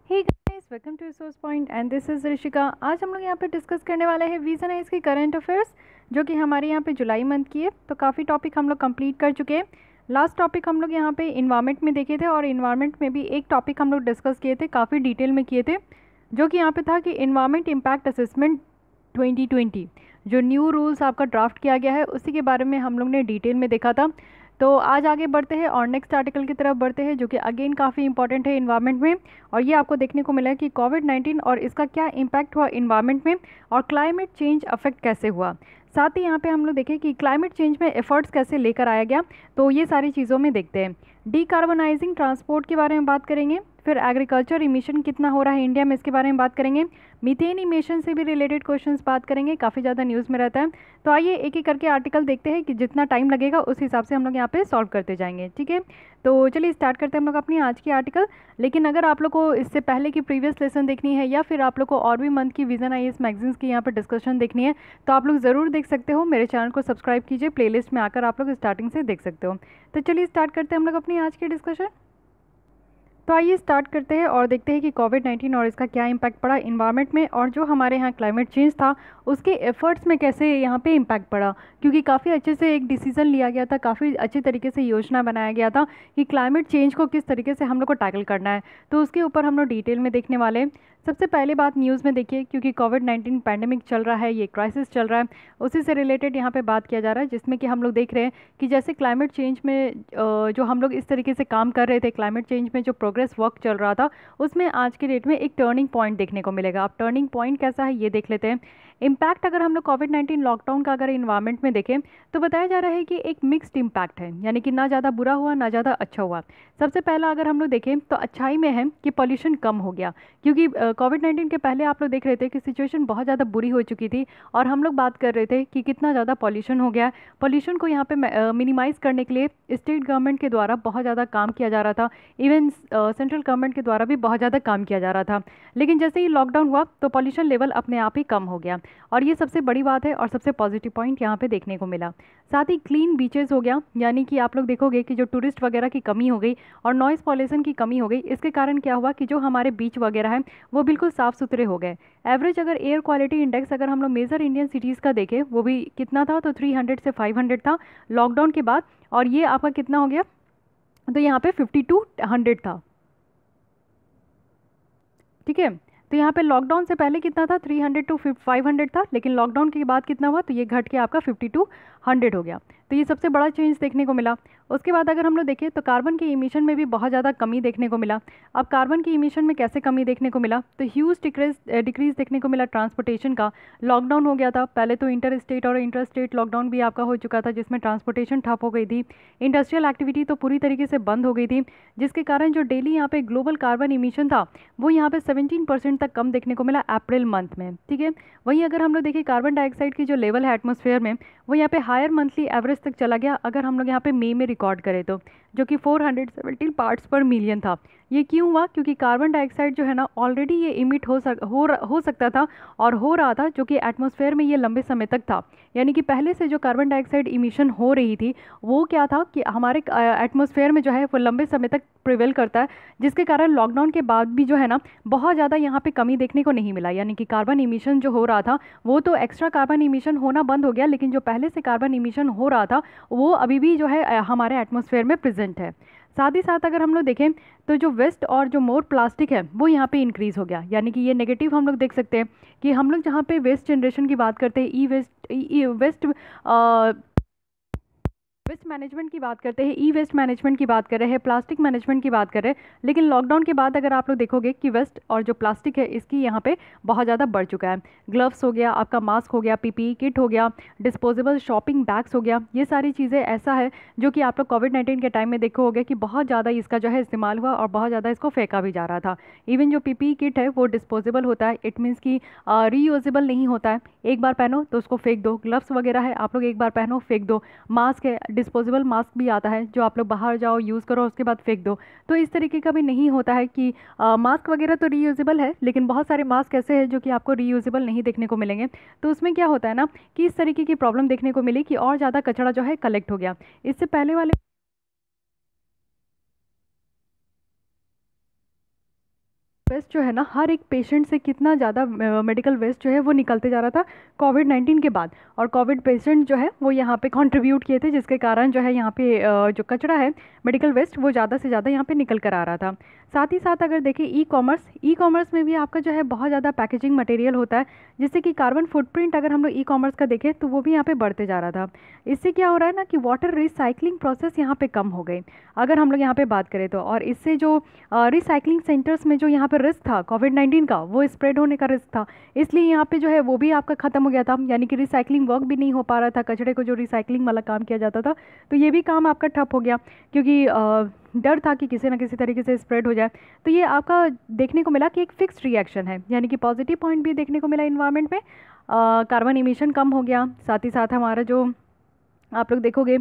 Hey guys, welcome to resource point and this is Rishika. आज हम लोग यहाँ पे डिस्कस करने वाले हैं वीज़न है इसकी करंट अफेयर्स, जो कि हमारे यहाँ पे जुलाई मंथ की है। तो काफ़ी टॉपिक हम लोग कंप्लीट कर चुके हैं। लास्ट टॉपिक हम लोग यहाँ पे इन्वायरमेंट में देखे थे, और इन्वायरमेंट में भी एक टॉपिक हम लोग डिस्कस किए थे, काफ़ी डिटेल में किए थे, जो कि यहाँ पे था कि इन्वायरमेंट इम्पैक्ट असेसमेंट 2020 जो न्यू रूल्स आपका ड्राफ्ट किया गया है, उसी के बारे में हम लोग ने डिटेल में देखा था। तो आज आगे बढ़ते हैं और नेक्स्ट आर्टिकल की तरफ बढ़ते हैं, जो कि अगेन काफ़ी इंपॉर्टेंट है इन्वायरमेंट में। और ये आपको देखने को मिला है कि कोविड-19 और इसका क्या इम्पैक्ट हुआ इन्वायरमेंट में, और क्लाइमेट चेंज अफेक्ट कैसे हुआ। साथ ही यहाँ पे हम लोग देखें कि क्लाइमेट चेंज में एफर्ट्स कैसे लेकर आया गया। तो ये सारी चीज़ों में देखते हैं। डीकार्बोनाइजिंग ट्रांसपोर्ट के बारे में बात करेंगे, फिर एग्रीकल्चर इमिशन कितना हो रहा है इंडिया में, इसके बारे में बात करेंगे। मीथेन इमिशन से भी रिलेटेड क्वेश्चंस बात करेंगे, काफ़ी ज़्यादा न्यूज़ में रहता है। तो आइए एक एक करके आर्टिकल देखते हैं कि जितना टाइम लगेगा उस हिसाब से हम लोग यहाँ पे सॉल्व करते जाएंगे, ठीक है। तो चलिए स्टार्ट करते हैं हम लोग अपनी आज की आर्टिकल। लेकिन अगर आप लोग को इससे पहले की प्रीवियस लेसन देखनी है, या फिर आप लोग को और भी मंथ की विजन आईएएस मैगजीन्स की यहाँ पर डिस्कशन देखनी है, तो आप लोग ज़रूर देख सकते हो। मेरे चैनल को सब्सक्राइब कीजिए, प्लेलिस्ट में आकर आप लोग स्टार्टिंग से देख सकते हो। तो चलिए स्टार्ट करते हैं हम लोग अपनी आज की डिस्कशन। तो आइए स्टार्ट करते हैं और देखते हैं कि कोविड-19 और इसका क्या इम्पैक्ट पड़ा इन्वायरमेंट में, और जो हमारे यहाँ क्लाइमेट चेंज था उसके एफर्ट्स में कैसे यहाँ पे इम्पैक्ट पड़ा। क्योंकि काफ़ी अच्छे से एक डिसीजन लिया गया था, काफ़ी अच्छे तरीके से योजना बनाया गया था कि क्लाइमेट चेंज को किस तरीके से हम लोग को टैकल करना है। तो उसके ऊपर हम लोग डिटेल में देखने वाले हैं। सबसे पहले बात न्यूज़ में देखिए, क्योंकि कोविड-19 पैंडेमिक चल रहा है, ये क्राइसिस चल रहा है, उसी से रिलेटेड यहाँ पे बात किया जा रहा है, जिसमें कि हम लोग देख रहे हैं कि जैसे क्लाइमेट चेंज में जो हम लोग इस तरीके से काम कर रहे थे, क्लाइमेट चेंज में जो प्रोग्रेस वर्क चल रहा था, उसमें आज के डेट में एक टर्निंग पॉइंट देखने को मिलेगा। अब टर्निंग पॉइंट कैसा है ये देख लेते हैं। इम्पैक्ट अगर हम लोग कोविड-19 लॉकडाउन का अगर इन्वायरमेंट में देखें, तो बताया जा रहा है कि एक मिक्स्ड इम्पैक्ट है, यानी कि ना ज़्यादा बुरा हुआ ना ज़्यादा अच्छा हुआ। सबसे पहला अगर हम लोग देखें तो अच्छाई में है कि पॉल्यूशन कम हो गया, क्योंकि कोविड-19 के पहले आप लोग देख रहे थे कि सिचुएशन बहुत ज़्यादा बुरी हो चुकी थी, और हम लोग बात कर रहे थे कि कितना ज़्यादा पॉल्यूशन हो गया। पॉल्यूशन को यहाँ पे मिनिमाइज़ करने के लिए स्टेट गवर्नमेंट के द्वारा बहुत ज़्यादा काम किया जा रहा था, इवन सेंट्रल गवर्नमेंट के द्वारा भी बहुत ज़्यादा काम किया जा रहा था। लेकिन जैसे ही लॉकडाउन हुआ तो पॉल्यूशन लेवल अपने आप ही कम हो गया, और ये सबसे बड़ी बात है और सबसे पॉजिटिव पॉइंट यहाँ पे देखने को मिला। साथ ही क्लीन बीचेस हो गया, यानी कि आप लोग देखोगे कि जो टूरिस्ट वगैरह की कमी हो गई और नॉइज़ पॉल्यूशन की कमी हो गई, इसके कारण क्या हुआ कि जो हमारे बीच वगैरह हैं वो बिल्कुल साफ़ सुथरे हो गए। एवरेज अगर एयर क्वालिटी इंडेक्स अगर हम लोग मेजर इंडियन सिटीज़ का देखें, वो भी कितना था, तो 300 से 500 था लॉकडाउन के बाद, और ये आपका कितना हो गया, तो यहाँ पे 5200 था, ठीक है। तो यहाँ पे लॉकडाउन से पहले कितना था, 300 टू 500 था, लेकिन लॉकडाउन के बाद कितना हुआ, तो ये घट के आपका 5200 हो गया। तो ये सबसे बड़ा चेंज देखने को मिला। उसके बाद अगर हम लोग देखें तो कार्बन के इमिशन में भी बहुत ज़्यादा कमी देखने को मिला। अब कार्बन की इमिशन में कैसे कमी देखने को मिला, तो ह्यूज डिक्रीज देखने को मिला ट्रांसपोर्टेशन का। लॉकडाउन हो गया था, पहले तो इंटर स्टेट और इंटर स्टेट लॉकडाउन भी आपका हो चुका था, जिसमें ट्रांसपोर्टेशन ठप हो गई थी। इंडस्ट्रियल एक्टिविटी तो पूरी तरीके से बंद हो गई थी, जिसके कारण जो डेली यहाँ पे ग्लोबल कार्बन इमिशन था वो यहाँ पे 17% तक कम देखने को मिला अप्रैल मंथ में, ठीक है। वहीं अगर हम लोग देखें कार्बन डाइऑक्साइड की जो लेवल है एटमॉस्फेयर में, वो यहाँ पे हायर मंथली एवरेज तक चला गया। अगर हम लोग यहाँ पे मई में रिकॉर्ड करें तो, जो कि 417 पार्ट्स पर मिलियन था। ये क्यों हुआ, क्योंकि कार्बन डाइऑक्साइड जो है ना ऑलरेडी ये इमिट हो सकता था और हो रहा था, जो कि एटमॉस्फेयर में ये लंबे समय तक था। यानी कि पहले से जो कार्बन डाइऑक्साइड इमिशन हो रही थी वो क्या था कि हमारे एटमॉस्फेयर में जो है वो लंबे समय तक प्रिवेल करता है, जिसके कारण लॉकडाउन के बाद भी जो है ना बहुत ज़्यादा यहाँ पे कमी देखने को नहीं मिला। यानी कि कार्बन इमिशन जो हो रहा था वो तो एक्स्ट्रा कार्बन इमिशन होना बंद हो गया, लेकिन जो पहले से कार्बन इमिशन हो रहा था वो अभी भी जो है हमारे एटमॉस्फेयर में प्रेजेंट है। साथ ही साथ अगर हम लोग देखें तो जो वेस्ट और जो मोर प्लास्टिक है वो यहाँ पे इंक्रीज़ हो गया। यानी कि ये नेगेटिव हम लोग देख सकते हैं कि हम लोग जहाँ पे वेस्ट जनरेशन की बात करते हैं, वेस्ट मैनेजमेंट की बात करते हैं, ई वेस्ट मैनेजमेंट की बात कर रहे हैं, प्लास्टिक मैनेजमेंट की बात कर रहे हैं, लेकिन लॉकडाउन के बाद अगर आप लोग देखोगे कि वेस्ट और जो प्लास्टिक है इसकी यहाँ पे बहुत ज़्यादा बढ़ चुका है। ग्लव्स हो गया, आपका मास्क हो गया, पीपीई किट हो गया, डिस्पोजेबल शॉपिंग बैग्स हो गया, ये सारी चीज़ें ऐसा है जो कि आप लोग कोविड-19 के टाइम में देखो होगे कि बहुत ज़्यादा इसका जो है इस्तेमाल हुआ और बहुत ज़्यादा इसको फेंका भी जा रहा था। इवन जो पीपीई किट है वो डिस्पोजेबल होता है, इट मीन्स कि रीयूजेबल नहीं होता है, एक बार पहनो तो उसको फेंक दो। ग्लव्स वगैरह है, आप लोग एक बार पहनो फेंक दो। मास्क है, डिस्पोजेबल मास्क भी आता है जो आप लोग बाहर जाओ यूज़ करो उसके बाद फेंक दो। तो इस तरीके का भी नहीं होता है कि मास्क वगैरह तो रीयूजेबल है, लेकिन बहुत सारे मास्क ऐसे हैं जो कि आपको रीयूजेबल नहीं देखने को मिलेंगे। तो उसमें क्या होता है ना कि इस तरीके की प्रॉब्लम देखने को मिली कि और ज़्यादा कचरा जो है कलेक्ट हो गया। इससे पहले वाले वेस्ट जो है ना, हर एक पेशेंट से कितना ज़्यादा मेडिकल वेस्ट जो है वो निकलते जा रहा था कोविड-19 के बाद। और कोविड पेशेंट जो है वो यहाँ पे कंट्रीब्यूट किए थे, जिसके कारण जो है यहाँ पे जो कचरा है मेडिकल वेस्ट वो ज़्यादा से ज़्यादा यहाँ पे निकल कर आ रहा था। साथ ही साथ अगर देखें ई कॉमर्स में भी आपका जो है बहुत ज़्यादा पैकेजिंग मटेरियल होता है, जिससे कि कार्बन फुटप्रिंट अगर हम लोग ई कॉमर्स का देखें तो वो भी यहाँ पे बढ़ते जा रहा था। इससे क्या हो रहा है ना कि वाटर रिसाइकलिंग प्रोसेस यहाँ पे कम हो गई अगर हम लोग यहाँ पे बात करें तो। और इससे जो रिसाइकलिंग सेंटर्स में जो यहाँ पे रिस्क था कोविड-19 का, वो स्प्रेड होने का रिस्क था, इसलिए यहाँ पे जो है वो भी आपका ख़त्म हो गया था। यानी कि रिसाइकलिंग वर्क भी नहीं हो पा रहा था, कचरे को जो रिसाइकलिंग वाला काम किया जाता था तो ये भी काम आपका ठप हो गया, क्योंकि डर था कि किसी ना किसी तरीके से स्प्रेड हो जाए। तो ये आपका देखने को मिला कि एक फिक्स्ड रिएक्शन है, यानी कि पॉजिटिव पॉइंट भी देखने को मिला इन्वायरमेंट में। कार्बन इमिशन कम हो गया, साथ ही साथ हमारा जो आप लोग देखोगे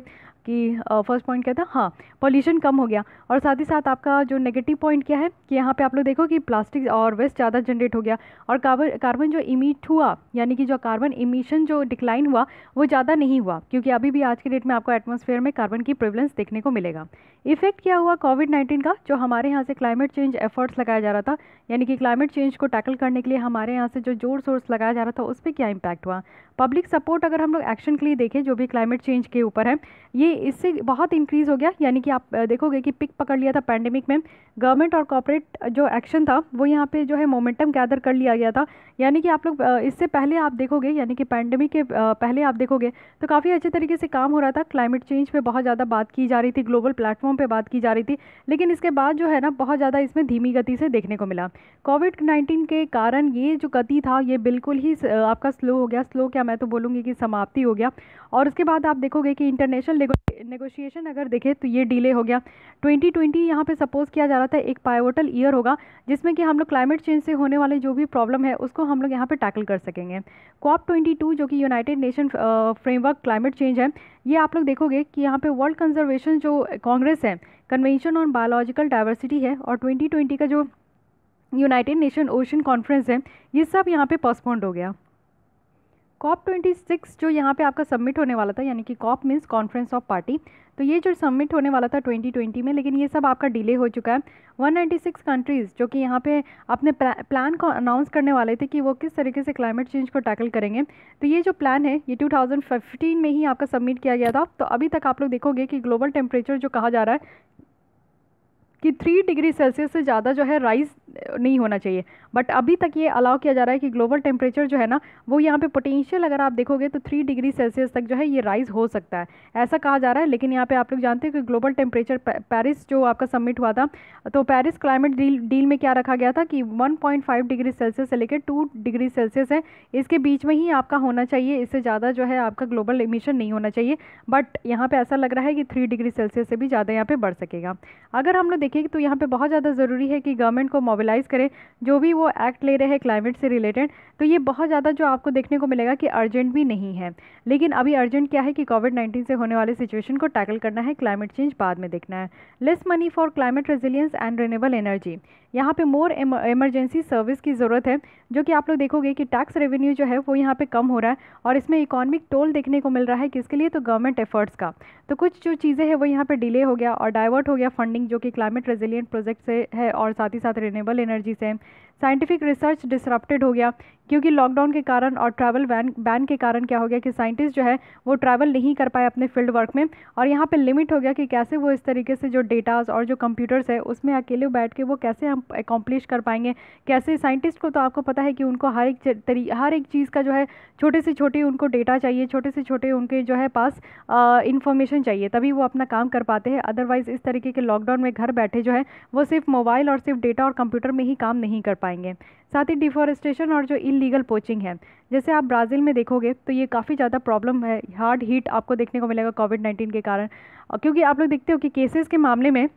कि फर्स्ट पॉइंट क्या था, हाँ पॉल्यूशन कम हो गया। और साथ ही साथ आपका जो नेगेटिव पॉइंट क्या है कि यहाँ पे आप लोग देखो कि प्लास्टिक और वेस्ट ज़्यादा जनरेट हो गया, और कार्बन जो इमिट हुआ, यानी कि जो कार्बन इमिशन जो डिक्लाइन हुआ वो ज़्यादा नहीं हुआ, क्योंकि अभी भी आज के डेट में आपको एटमॉस्फेयर में कार्बन की प्रेवलेंस देखने को मिलेगा। इफेक्ट क्या हुआ कोविड-19 का, जो हमारे यहाँ से क्लाइमेट चेंज एफर्ट्स लगाया जा रहा था, यानी कि क्लाइमेट चेंज को टैकल करने के लिए हमारे यहाँ से जो जोर सोर्स लगाया जा रहा था उस पर क्या इम्पैक्ट हुआ। पब्लिक सपोर्ट अगर हम लोग एक्शन के लिए देखें जो भी क्लाइमेट चेंज के ऊपर है, ये इससे बहुत इंक्रीज़ हो गया। यानी कि आप देखोगे कि पिक पकड़ लिया था पैंडेमिक में, गवर्नमेंट और कॉर्पोरेट जो एक्शन था वो यहाँ पे जो है मोमेंटम गैदर कर लिया गया था। यानी कि आप लोग इससे पहले आप देखोगे, यानी कि पैंडेमिक के पहले आप देखोगे तो काफ़ी अच्छे तरीके से काम हो रहा था, क्लाइमेट चेंज पे बहुत ज़्यादा बात की जा रही थी, ग्लोबल प्लेटफॉर्म पे बात की जा रही थी। लेकिन इसके बाद जो है ना बहुत ज़्यादा इसमें धीमी गति से देखने को मिला। कोविड-19 के कारण ये जो गति था ये बिल्कुल ही आपका स्लो हो गया। स्लो क्या, मैं तो बोलूँगी कि समाप्ति हो गया। और उसके बाद आप देखोगे कि इंटरनेशनल नेगोशिएशन अगर देखें तो ये डिले हो गया। 2020 यहाँ पे सपोज किया जा रहा था एक पाइवोटल ईयर होगा, जिसमें कि हम लोग क्लाइमेट चेंज से होने वाले जो भी प्रॉब्लम है उसको हम लोग यहाँ पे टैकल कर सकेंगे। COP22 जो कि United nation framework climate change है, ये आप लोग देखोगे कि यहाँ पे वर्ल्ड कंजर्वेशन जो कांग्रेस है, कन्वेंशन ऑन बायोलॉजिकल डाइवर्सिटी है, और 2020 का जो यूनाइटेड नेशन ओशन कॉन्फ्रेंस है, ये सब यहाँ पे पोस्टपोन्ड हो गया। COP26 जो यहाँ पे आपका सबमिट होने वाला था, यानी कि COP means conference of party, तो ये जो सबमिट होने वाला था 2020 में, लेकिन ये सब आपका डिले हो चुका है। 196 कंट्रीज़ जो कि यहाँ पे अपने प्लान को अनाउंस करने वाले थे कि वो किस तरीके से क्लाइमेट चेंज को टैकल करेंगे, तो ये जो प्लान है ये 2015 में ही आपका सबमिट किया गया था। तो अभी तक आप लोग देखोगे कि ग्लोबल टेम्परेचर जो कहा जा रहा है कि 3 डिग्री सेल्सियस से ज़्यादा जो है राइज नहीं होना चाहिए, बट अभी तक ये अलाउ किया जा रहा है कि ग्लोबल टेम्परेचर जो है ना वो यहाँ पे पोटेंशियल अगर आप देखोगे तो 3 डिग्री सेल्सियस तक जो है ये राइज हो सकता है, ऐसा कहा जा रहा है। लेकिन यहाँ पे आप लोग जानते हैं कि ग्लोबल टेम्परेचर पेरिस जो आपका सबमिट हुआ था, तो पेरिस क्लाइमेट डील में क्या रखा गया था कि 1.5 डिग्री सेल्सियस से लेकर 2 डिग्री सेल्सियस है, इसके बीच में ही आपका होना चाहिए, इससे ज़्यादा जो है आपका ग्लोबल इमिशन नहीं होना चाहिए। बट यहाँ पर ऐसा लग रहा है कि 3 डिग्री सेल्सियस से भी ज़्यादा यहाँ पर बढ़ सकेगा। अगर हम लोग देखें तो यहाँ पे बहुत ज़्यादा ज़रूरी है कि गवर्नमेंट को मोबिलाइज करे, जो भी वो एक्ट ले रहे हैं क्लाइमेट से रिलेटेड, तो ये बहुत ज़्यादा जो आपको देखने को मिलेगा कि अर्जेंट भी नहीं है। लेकिन अभी अर्जेंट क्या है कि कोविड-19 से होने वाले सिचुएशन को टैकल करना है, क्लाइमेट चेंज बाद में देखना है। Less money for climate resilience and renewable energy, यहाँ पे मोर इमरजेंसी सर्विस की ज़रूरत है, जो कि आप लोग देखोगे कि टैक्स रेवेन्यू जो है वो यहाँ पे कम हो रहा है, और इसमें इकोनॉमिक टोल देखने को मिल रहा है, किसके लिए, तो गवर्नमेंट एफर्ट्स का। तो कुछ जो चीज़ें हैं वो यहाँ पे डिले हो गया और डाइवर्ट हो गया फंडिंग, जो कि क्लाइमेट रेजिलिएंट प्रोजेक्ट से है और साथ ही साथ रिन्यूएबल एनर्जी से। साइंटिफिक रिसर्च डिसरप्टेड हो गया, क्योंकि लॉकडाउन के कारण और ट्रैवल बैन के कारण क्या हो गया कि साइंटिस्ट जो है वो ट्रैवल नहीं कर पाए अपने फील्ड वर्क में, और यहाँ पे लिमिट हो गया कि कैसे वो इस तरीके से जो डेटाज और जो कंप्यूटर्स है उसमें अकेले बैठ के वो कैसे हम अकॉम्प्लिश कर पाएंगे। कैसे साइंटिस्ट को तो आपको पता है कि उनको हर एक चीज़ का जो है छोटे से छोटे उनको डेटा चाहिए, छोटे से छोटे उनके जो है पास इंफॉर्मेशन चाहिए, तभी वो अपना काम कर पाते हैं। अदरवाइज़ इस तरीके के लॉकडाउन में घर बैठे जो है वो सिर्फ मोबाइल और सिर्फ डेटा और कंप्यूटर में ही काम नहीं कर पाएंगे। साथ ही डिफॉरेस्टेशन और जो इलीगल पोचिंग है, जैसे आप ब्राज़ील में देखोगे तो ये काफ़ी ज़्यादा प्रॉब्लम है, हार्ड हिट आपको देखने को मिलेगा कोविड-19 के कारण। क्योंकि आप लोग देखते हो कि केसेस के मामले में,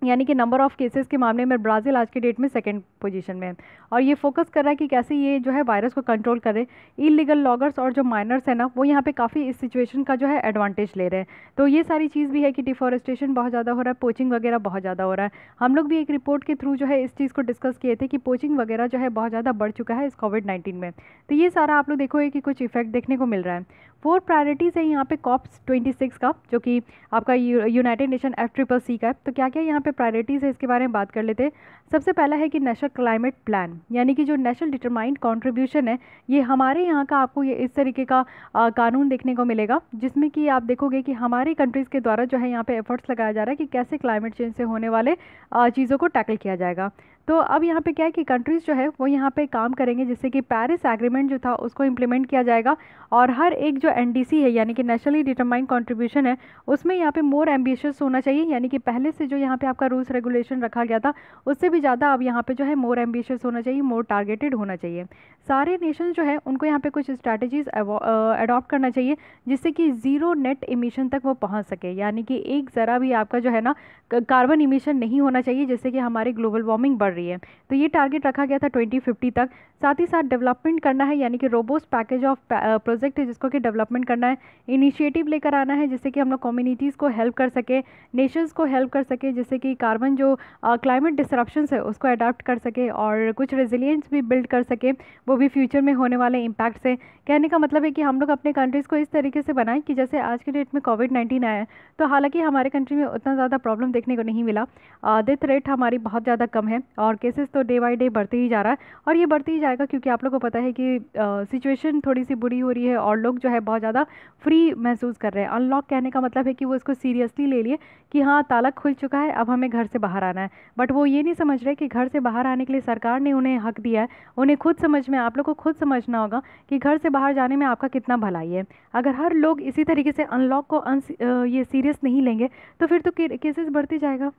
यानी कि नंबर ऑफ़ केसेस के मामले में ब्राज़ील आज के डेट में सेकंड पोजीशन में है, और ये फोकस कर रहा है कि कैसे ये जो है वायरस को कंट्रोल करे। इलीगल लॉगर्स और जो माइनर्स है ना वो यहाँ पे काफ़ी इस सिचुएशन का जो है एडवांटेज ले रहे हैं। तो ये सारी चीज़ भी है कि डिफॉरेस्टेशन बहुत ज़्यादा हो रहा है, पोचिंग वगैरह बहुत ज़्यादा हो रहा है। हम लोग भी एक रिपोर्ट के थ्रू जो है इस चीज़ को डिस्कस किए थे कि पोचिंग वगैरह जो है बहुत ज़्यादा बढ़ चुका है इस कोविड-19 में। तो ये सारा आप लोग देखोगे कि कुछ इफेक्ट देखने को मिल रहा है। 4 प्रायोरिटीज़ है यहाँ पे COP26 का, जो कि आपका यूनाइटेड नेशन FCCC का है। तो क्या क्या यहाँ पे प्रायोरिटीज़ है इसके बारे में बात कर लेते हैं। सबसे पहला है कि नेशनल क्लाइमेट प्लान, यानी कि जो नेशनल डिटरमाइंड कंट्रीब्यूशन है, ये हमारे यहाँ का आपको ये इस तरीके का कानून देखने को मिलेगा, जिसमें कि आप देखोगे कि हमारी कंट्रीज़ के द्वारा जो है यहाँ पे एफर्ट्स लगाया जा रहा है कि कैसे क्लाइमेट चेंज से होने वाले चीज़ों को टैकल किया जाएगा। तो अब यहाँ पे क्या है कि कंट्रीज़ जो है वो यहाँ पे काम करेंगे जिससे कि पेरिस एग्रीमेंट जो था उसको इम्प्लीमेंट किया जाएगा, और हर एक जो एनडीसी है यानी कि नेशनली डिटरमाइंड कंट्रीब्यूशन है उसमें यहाँ पे मोर एम्बिशियस होना चाहिए, यानी कि पहले से जो यहाँ पे आपका रूल्स रेगुलेशन रखा गया था उससे भी ज़्यादा अब यहाँ पे जो है मोर एम्बिशियस होना चाहिए, मोर टारगेटेड होना चाहिए। सारे नेशन जो है उनको यहाँ पे कुछ स्ट्रैटेजीज अडॉप्ट करना चाहिए जिससे कि ज़ीरो नेट इमिशन तक वो पहुँच सके, यानी कि एक ज़रा भी आपका जो है ना कार्बन इमिशन नहीं होना चाहिए जिससे कि हमारी ग्लोबल वार्मिंग बढ़ रही है। तो ये टारगेट रखा गया था 2050 तक। साथ ही साथ डेवलपमेंट करना है, यानी कि रोबोस्ट पैकेज ऑफ प्रोजेक्ट है जिसको कि डेवलपमेंट करना है, इनिशिएटिव लेकर आना है जिससे कि हम लोग कम्युनिटीज़ को हेल्प कर सके, नेशंस को हेल्प कर सके, जिससे कि कार्बन जो क्लाइमेट डिसरप्शंस है उसको अडाप्ट कर सके और कुछ रेजिलियंस भी बिल्ड कर सके, वो भी फ्यूचर में होने वाले इम्पैक्ट से। कहने का मतलब है कि हम लोग अपने कंट्रीज़ को इस तरीके से बनाएं कि जैसे आज के डेट में कोविड-19 आया है, तो हालांकि हमारे कंट्री में उतना ज़्यादा प्रॉब्लम देखने को नहीं मिला, डेथ रेट हमारी बहुत ज़्यादा कम है और केसेस तो डे बाई डे बढ़ते ही जा रहा है, और ये बढ़ते ही जाएगा क्योंकि आप लोगों को पता है कि सिचुएशन थोड़ी सी बुरी हो रही है और लोग जो है बहुत ज़्यादा फ्री महसूस कर रहे हैं। अनलॉक कहने का मतलब है कि वो इसको सीरियसली ले लिए कि हाँ ताला खुल चुका है, अब हमें घर से बाहर आना है, बट वो ये नहीं समझ रहे कि घर से बाहर आने के लिए सरकार ने उन्हें हक दिया है। उन्हें खुद समझ में, आप लोग को खुद समझना होगा कि घर से बाहर जाने में आपका कितना भलाई है। अगर हर लोग इसी तरीके से अनलॉक को ये सीरियस नहीं लेंगे तो फिर तो केसेस बढ़ते जाएगा।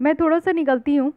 मैं थोड़ा सा निकलती हूँ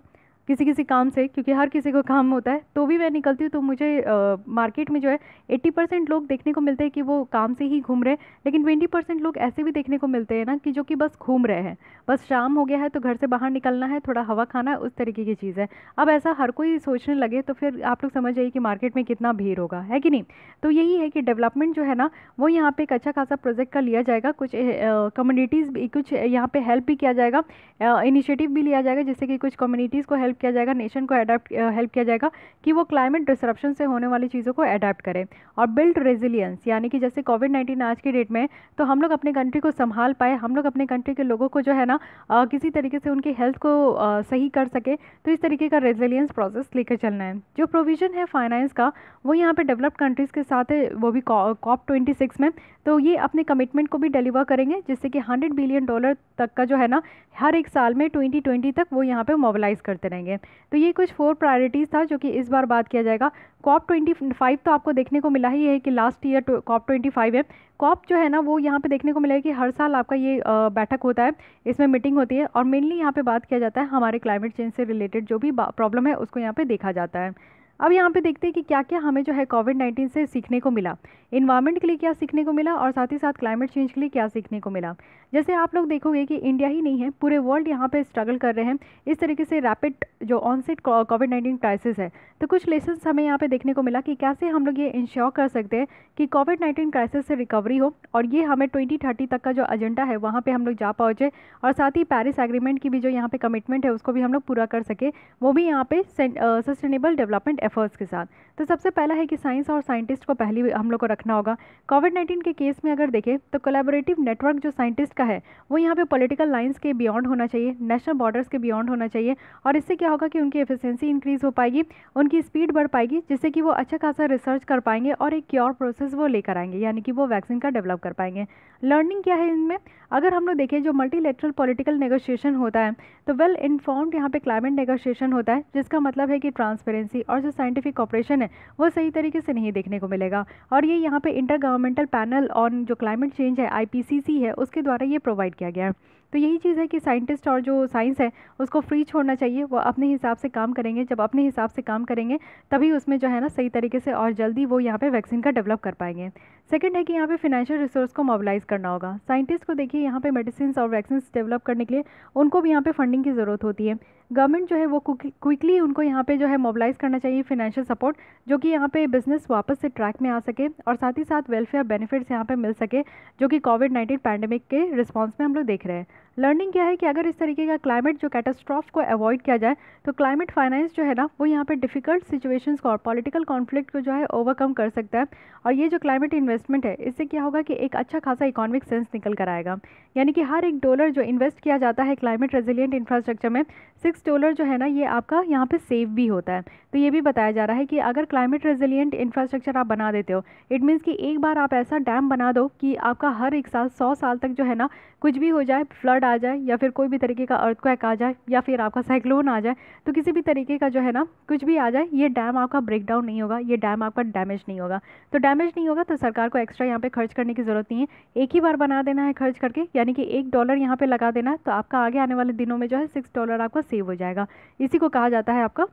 किसी किसी काम से, क्योंकि हर किसी को काम होता है, तो भी मैं निकलती हूँ तो मुझे मार्केट में जो है 80% लोग देखने को मिलते हैं कि वो काम से ही घूम रहे हैं, लेकिन 20% लोग ऐसे भी देखने को मिलते हैं ना कि जो कि बस घूम रहे हैं, बस शाम हो गया है तो घर से बाहर निकलना है, थोड़ा हवा खाना है, उस तरीके की चीज़ है। अब ऐसा हर कोई सोचने लगे तो फिर आप लोग समझ जाइए कि मार्केट में कितना भीड़ होगा, है कि नहीं। तो यही है कि डेवलपमेंट जो है ना वो यहाँ पे एक अच्छा खासा प्रोजेक्ट का लिया जाएगा, कुछ कम्युनिटीज़ कुछ यहाँ पे हेल्प भी किया जाएगा, इनिशिएटिव भी लिया जाएगा जिससे कि कुछ कम्युनिटीज़ को हेल्प किया जाएगा, नेशन को अडेप्ट हेल्प किया जाएगा कि वो क्लाइमेट डिसरप्शन से होने वाली चीज़ों को अडेप्ट करें और बिल्ड रेजिलियंस, यानी कि जैसे कोविड-19 आज की डेट में तो हम लोग अपने कंट्री को संभाल पाए, हम लोग अपने कंट्री के लोगों को जो है ना किसी तरीके से उनकी हेल्थ को सही कर सके, तो इस तरीके का रेजिलियंस प्रोसेस लेकर चलना है। जो प्रोविज़न है फाइनेंस का वो यहाँ पे डेवलप्ड कंट्रीज़ के साथ है, वो भी COP26 में, तो ये अपने कमिटमेंट को भी डिलीवर करेंगे जिससे कि $100 बिलियन तक का जो है ना हर एक साल में 2020 तक वो यहाँ पे मोबिलाइज करते रहेंगे। तो ये कुछ 4 प्रायोरिटीज़ था जो कि इस बार बात किया जाएगा। COP25 तो आपको देखने को मिला ही है कि लास्ट ईयर COP25 है। COP जो है ना वो यहाँ पे देखने को मिलेगा कि हर साल आपका ये बैठक होता है, इसमें मीटिंग होती है और मेनली यहाँ पे बात किया जाता है हमारे क्लाइमेट चेंज से रिलेटेड जो भी प्रॉब्लम है उसको यहाँ पे देखा जाता है। अब यहाँ पे देखते हैं कि क्या क्या हमें जो है कोविड-19 से सीखने को मिला, इन्वायरमेंट के लिए क्या सीखने को मिला और साथ ही साथ क्लाइमेट चेंज के लिए क्या सीखने को मिला। जैसे आप लोग देखोगे कि इंडिया ही नहीं है, पूरे वर्ल्ड यहाँ पे स्ट्रगल कर रहे हैं इस तरीके से रैपिड जो ऑनसेट कोविड-19 क्राइसिस है। तो कुछ लेसन्स हमें यहाँ पे देखने को मिला कि कैसे हम लोग ये इंश्योर कर सकते हैं कि कोविड-19 क्राइसिस से रिकवरी हो और ये हमें 2030 तक का जो एजेंडा है वहाँ पे हम लोग जा पहुँचे, और साथ ही पेरिस एग्रीमेंट की भी जो यहाँ पे कमिटमेंट है उसको भी हम लोग पूरा कर सके, वो भी यहाँ पे सस्टेनेबल डेवलपमेंट एफर्ट्स के साथ। तो सबसे पहला है कि साइंस और साइंटिस्ट को पहले हम लोग को रखना होगा। कोविड-19 के केस में अगर देखें तो कोलैबोरेटिव नेटवर्क जो साइंटिस्ट का है वो यहाँ पे पॉलिटिकल लाइंस के बियॉन्ड होना चाहिए, नेशनल बॉर्डर्स के बियॉन्ड होना चाहिए, और इससे क्या होगा कि उनकी एफिशिएंसी इंक्रीज़ हो पाएगी, उनकी स्पीड बढ़ पाएगी, जिससे कि वो अच्छा खासा रिसर्च कर पाएंगे और एक क्योर प्रोसेस वो लेकर आएंगे, यानी कि वो वैक्सीन का डेवलप कर पाएंगे। लर्निंग क्या है इनमें, अगर हम लोग देखें जो मल्टीलेटरल पॉलिटिकल नेगोशिएशन होता है तो वेल इन्फॉर्म्ड यहाँ पे क्लाइमेट नेगोशिएशन होता है, जिसका मतलब है कि ट्रांसपेरेंसी और जो साइंटिफिक ऑपरेशन है वो सही तरीके से नहीं देखने को मिलेगा, और ये यहाँ पे इंटर गवर्नमेंटल पैनल ऑन जो क्लाइमेट चेंज है IPCC है उसके द्वारा ये प्रोवाइड किया गया है। तो यही चीज़ है कि साइंटिस्ट और जो साइंस है उसको फ्री छोड़ना चाहिए, वो अपने हिसाब से काम करेंगे, जब अपने हिसाब से काम करेंगे तभी उसमें जो है ना सही तरीके से और जल्दी वो यहाँ पे वैक्सीन का डेवलप कर पाएंगे। सेकंड है कि यहाँ पे फाइनेंशियल रिसोर्स को मोबिलाइज करना होगा। साइंटिस्ट को देखिए यहाँ पे मेडिसिन और वैक्सीन डेवलप करने के लिए उनको भी यहाँ पे फंडिंग की ज़रूरत होती है। गवर्नमेंट जो है वो क्विकली उनको यहाँ पे जो है मोबिलाइज करना चाहिए फाइनेंशियल सपोर्ट, जो कि यहाँ पे बिजनेस वापस से ट्रैक में आ सके और साथ ही साथ वेलफेयर बेनिफिट्स यहाँ पे मिल सके, जो कि कोविड-19 पैंडेमिक के रिस्पॉन्स में हम लोग देख रहे हैं। लर्निंग क्या है कि अगर इस तरीके का क्लाइमेट जो कैटास्ट्रॉफ को अवॉइड किया जाए तो क्लाइमेट फाइनेंस जो है ना वो यहाँ पे डिफ़िकल्ट सिचुएशंस को और पॉलिटिकल कॉन्फ्लिक्ट को जो है ओवरकम कर सकता है। और ये जो क्लाइमेट इन्वेस्टमेंट है इससे क्या होगा कि एक अच्छा खासा इकोनॉमिक सेंस निकल कर आएगा। यानी कि हर $1 जो इन्वेस्ट किया जाता है क्लाइमेट रेजिलिएंट इंफ्रास्ट्रक्चर में, $6 जो है ना ये आपका यहाँ पे सेव भी होता है। तो ये भी बताया जा रहा है कि अगर क्लाइमेट रेजिलिएंट इंफ्रास्ट्रक्चर आप बना देते हो, इट मीन्स कि एक बार आप ऐसा डैम बना दो कि आपका हर एक साल 100 साल तक जो है ना कुछ भी हो जाए, फ्लड आ जाए या फिर कोई भी तरीके का अर्थक्वेक आ जाए या फिर आपका साइक्लोन आ जाए, तो किसी भी तरीके का जो है ना कुछ भी आ जाए, ये डैम आपका ब्रेक डाउन नहीं होगा, ये डैम आपका डैमेज नहीं होगा। तो डैमेज नहीं होगा तो सरकार को एक्स्ट्रा यहाँ पे खर्च करने की ज़रूरत नहीं है, एक ही बार बना देना है खर्च करके, यानी कि $1 यहाँ पे लगा देना है, तो आपका आगे आने वाले दिनों में जो है $6 आपका सेव हो जाएगा। इसी को कहा जाता है आपका,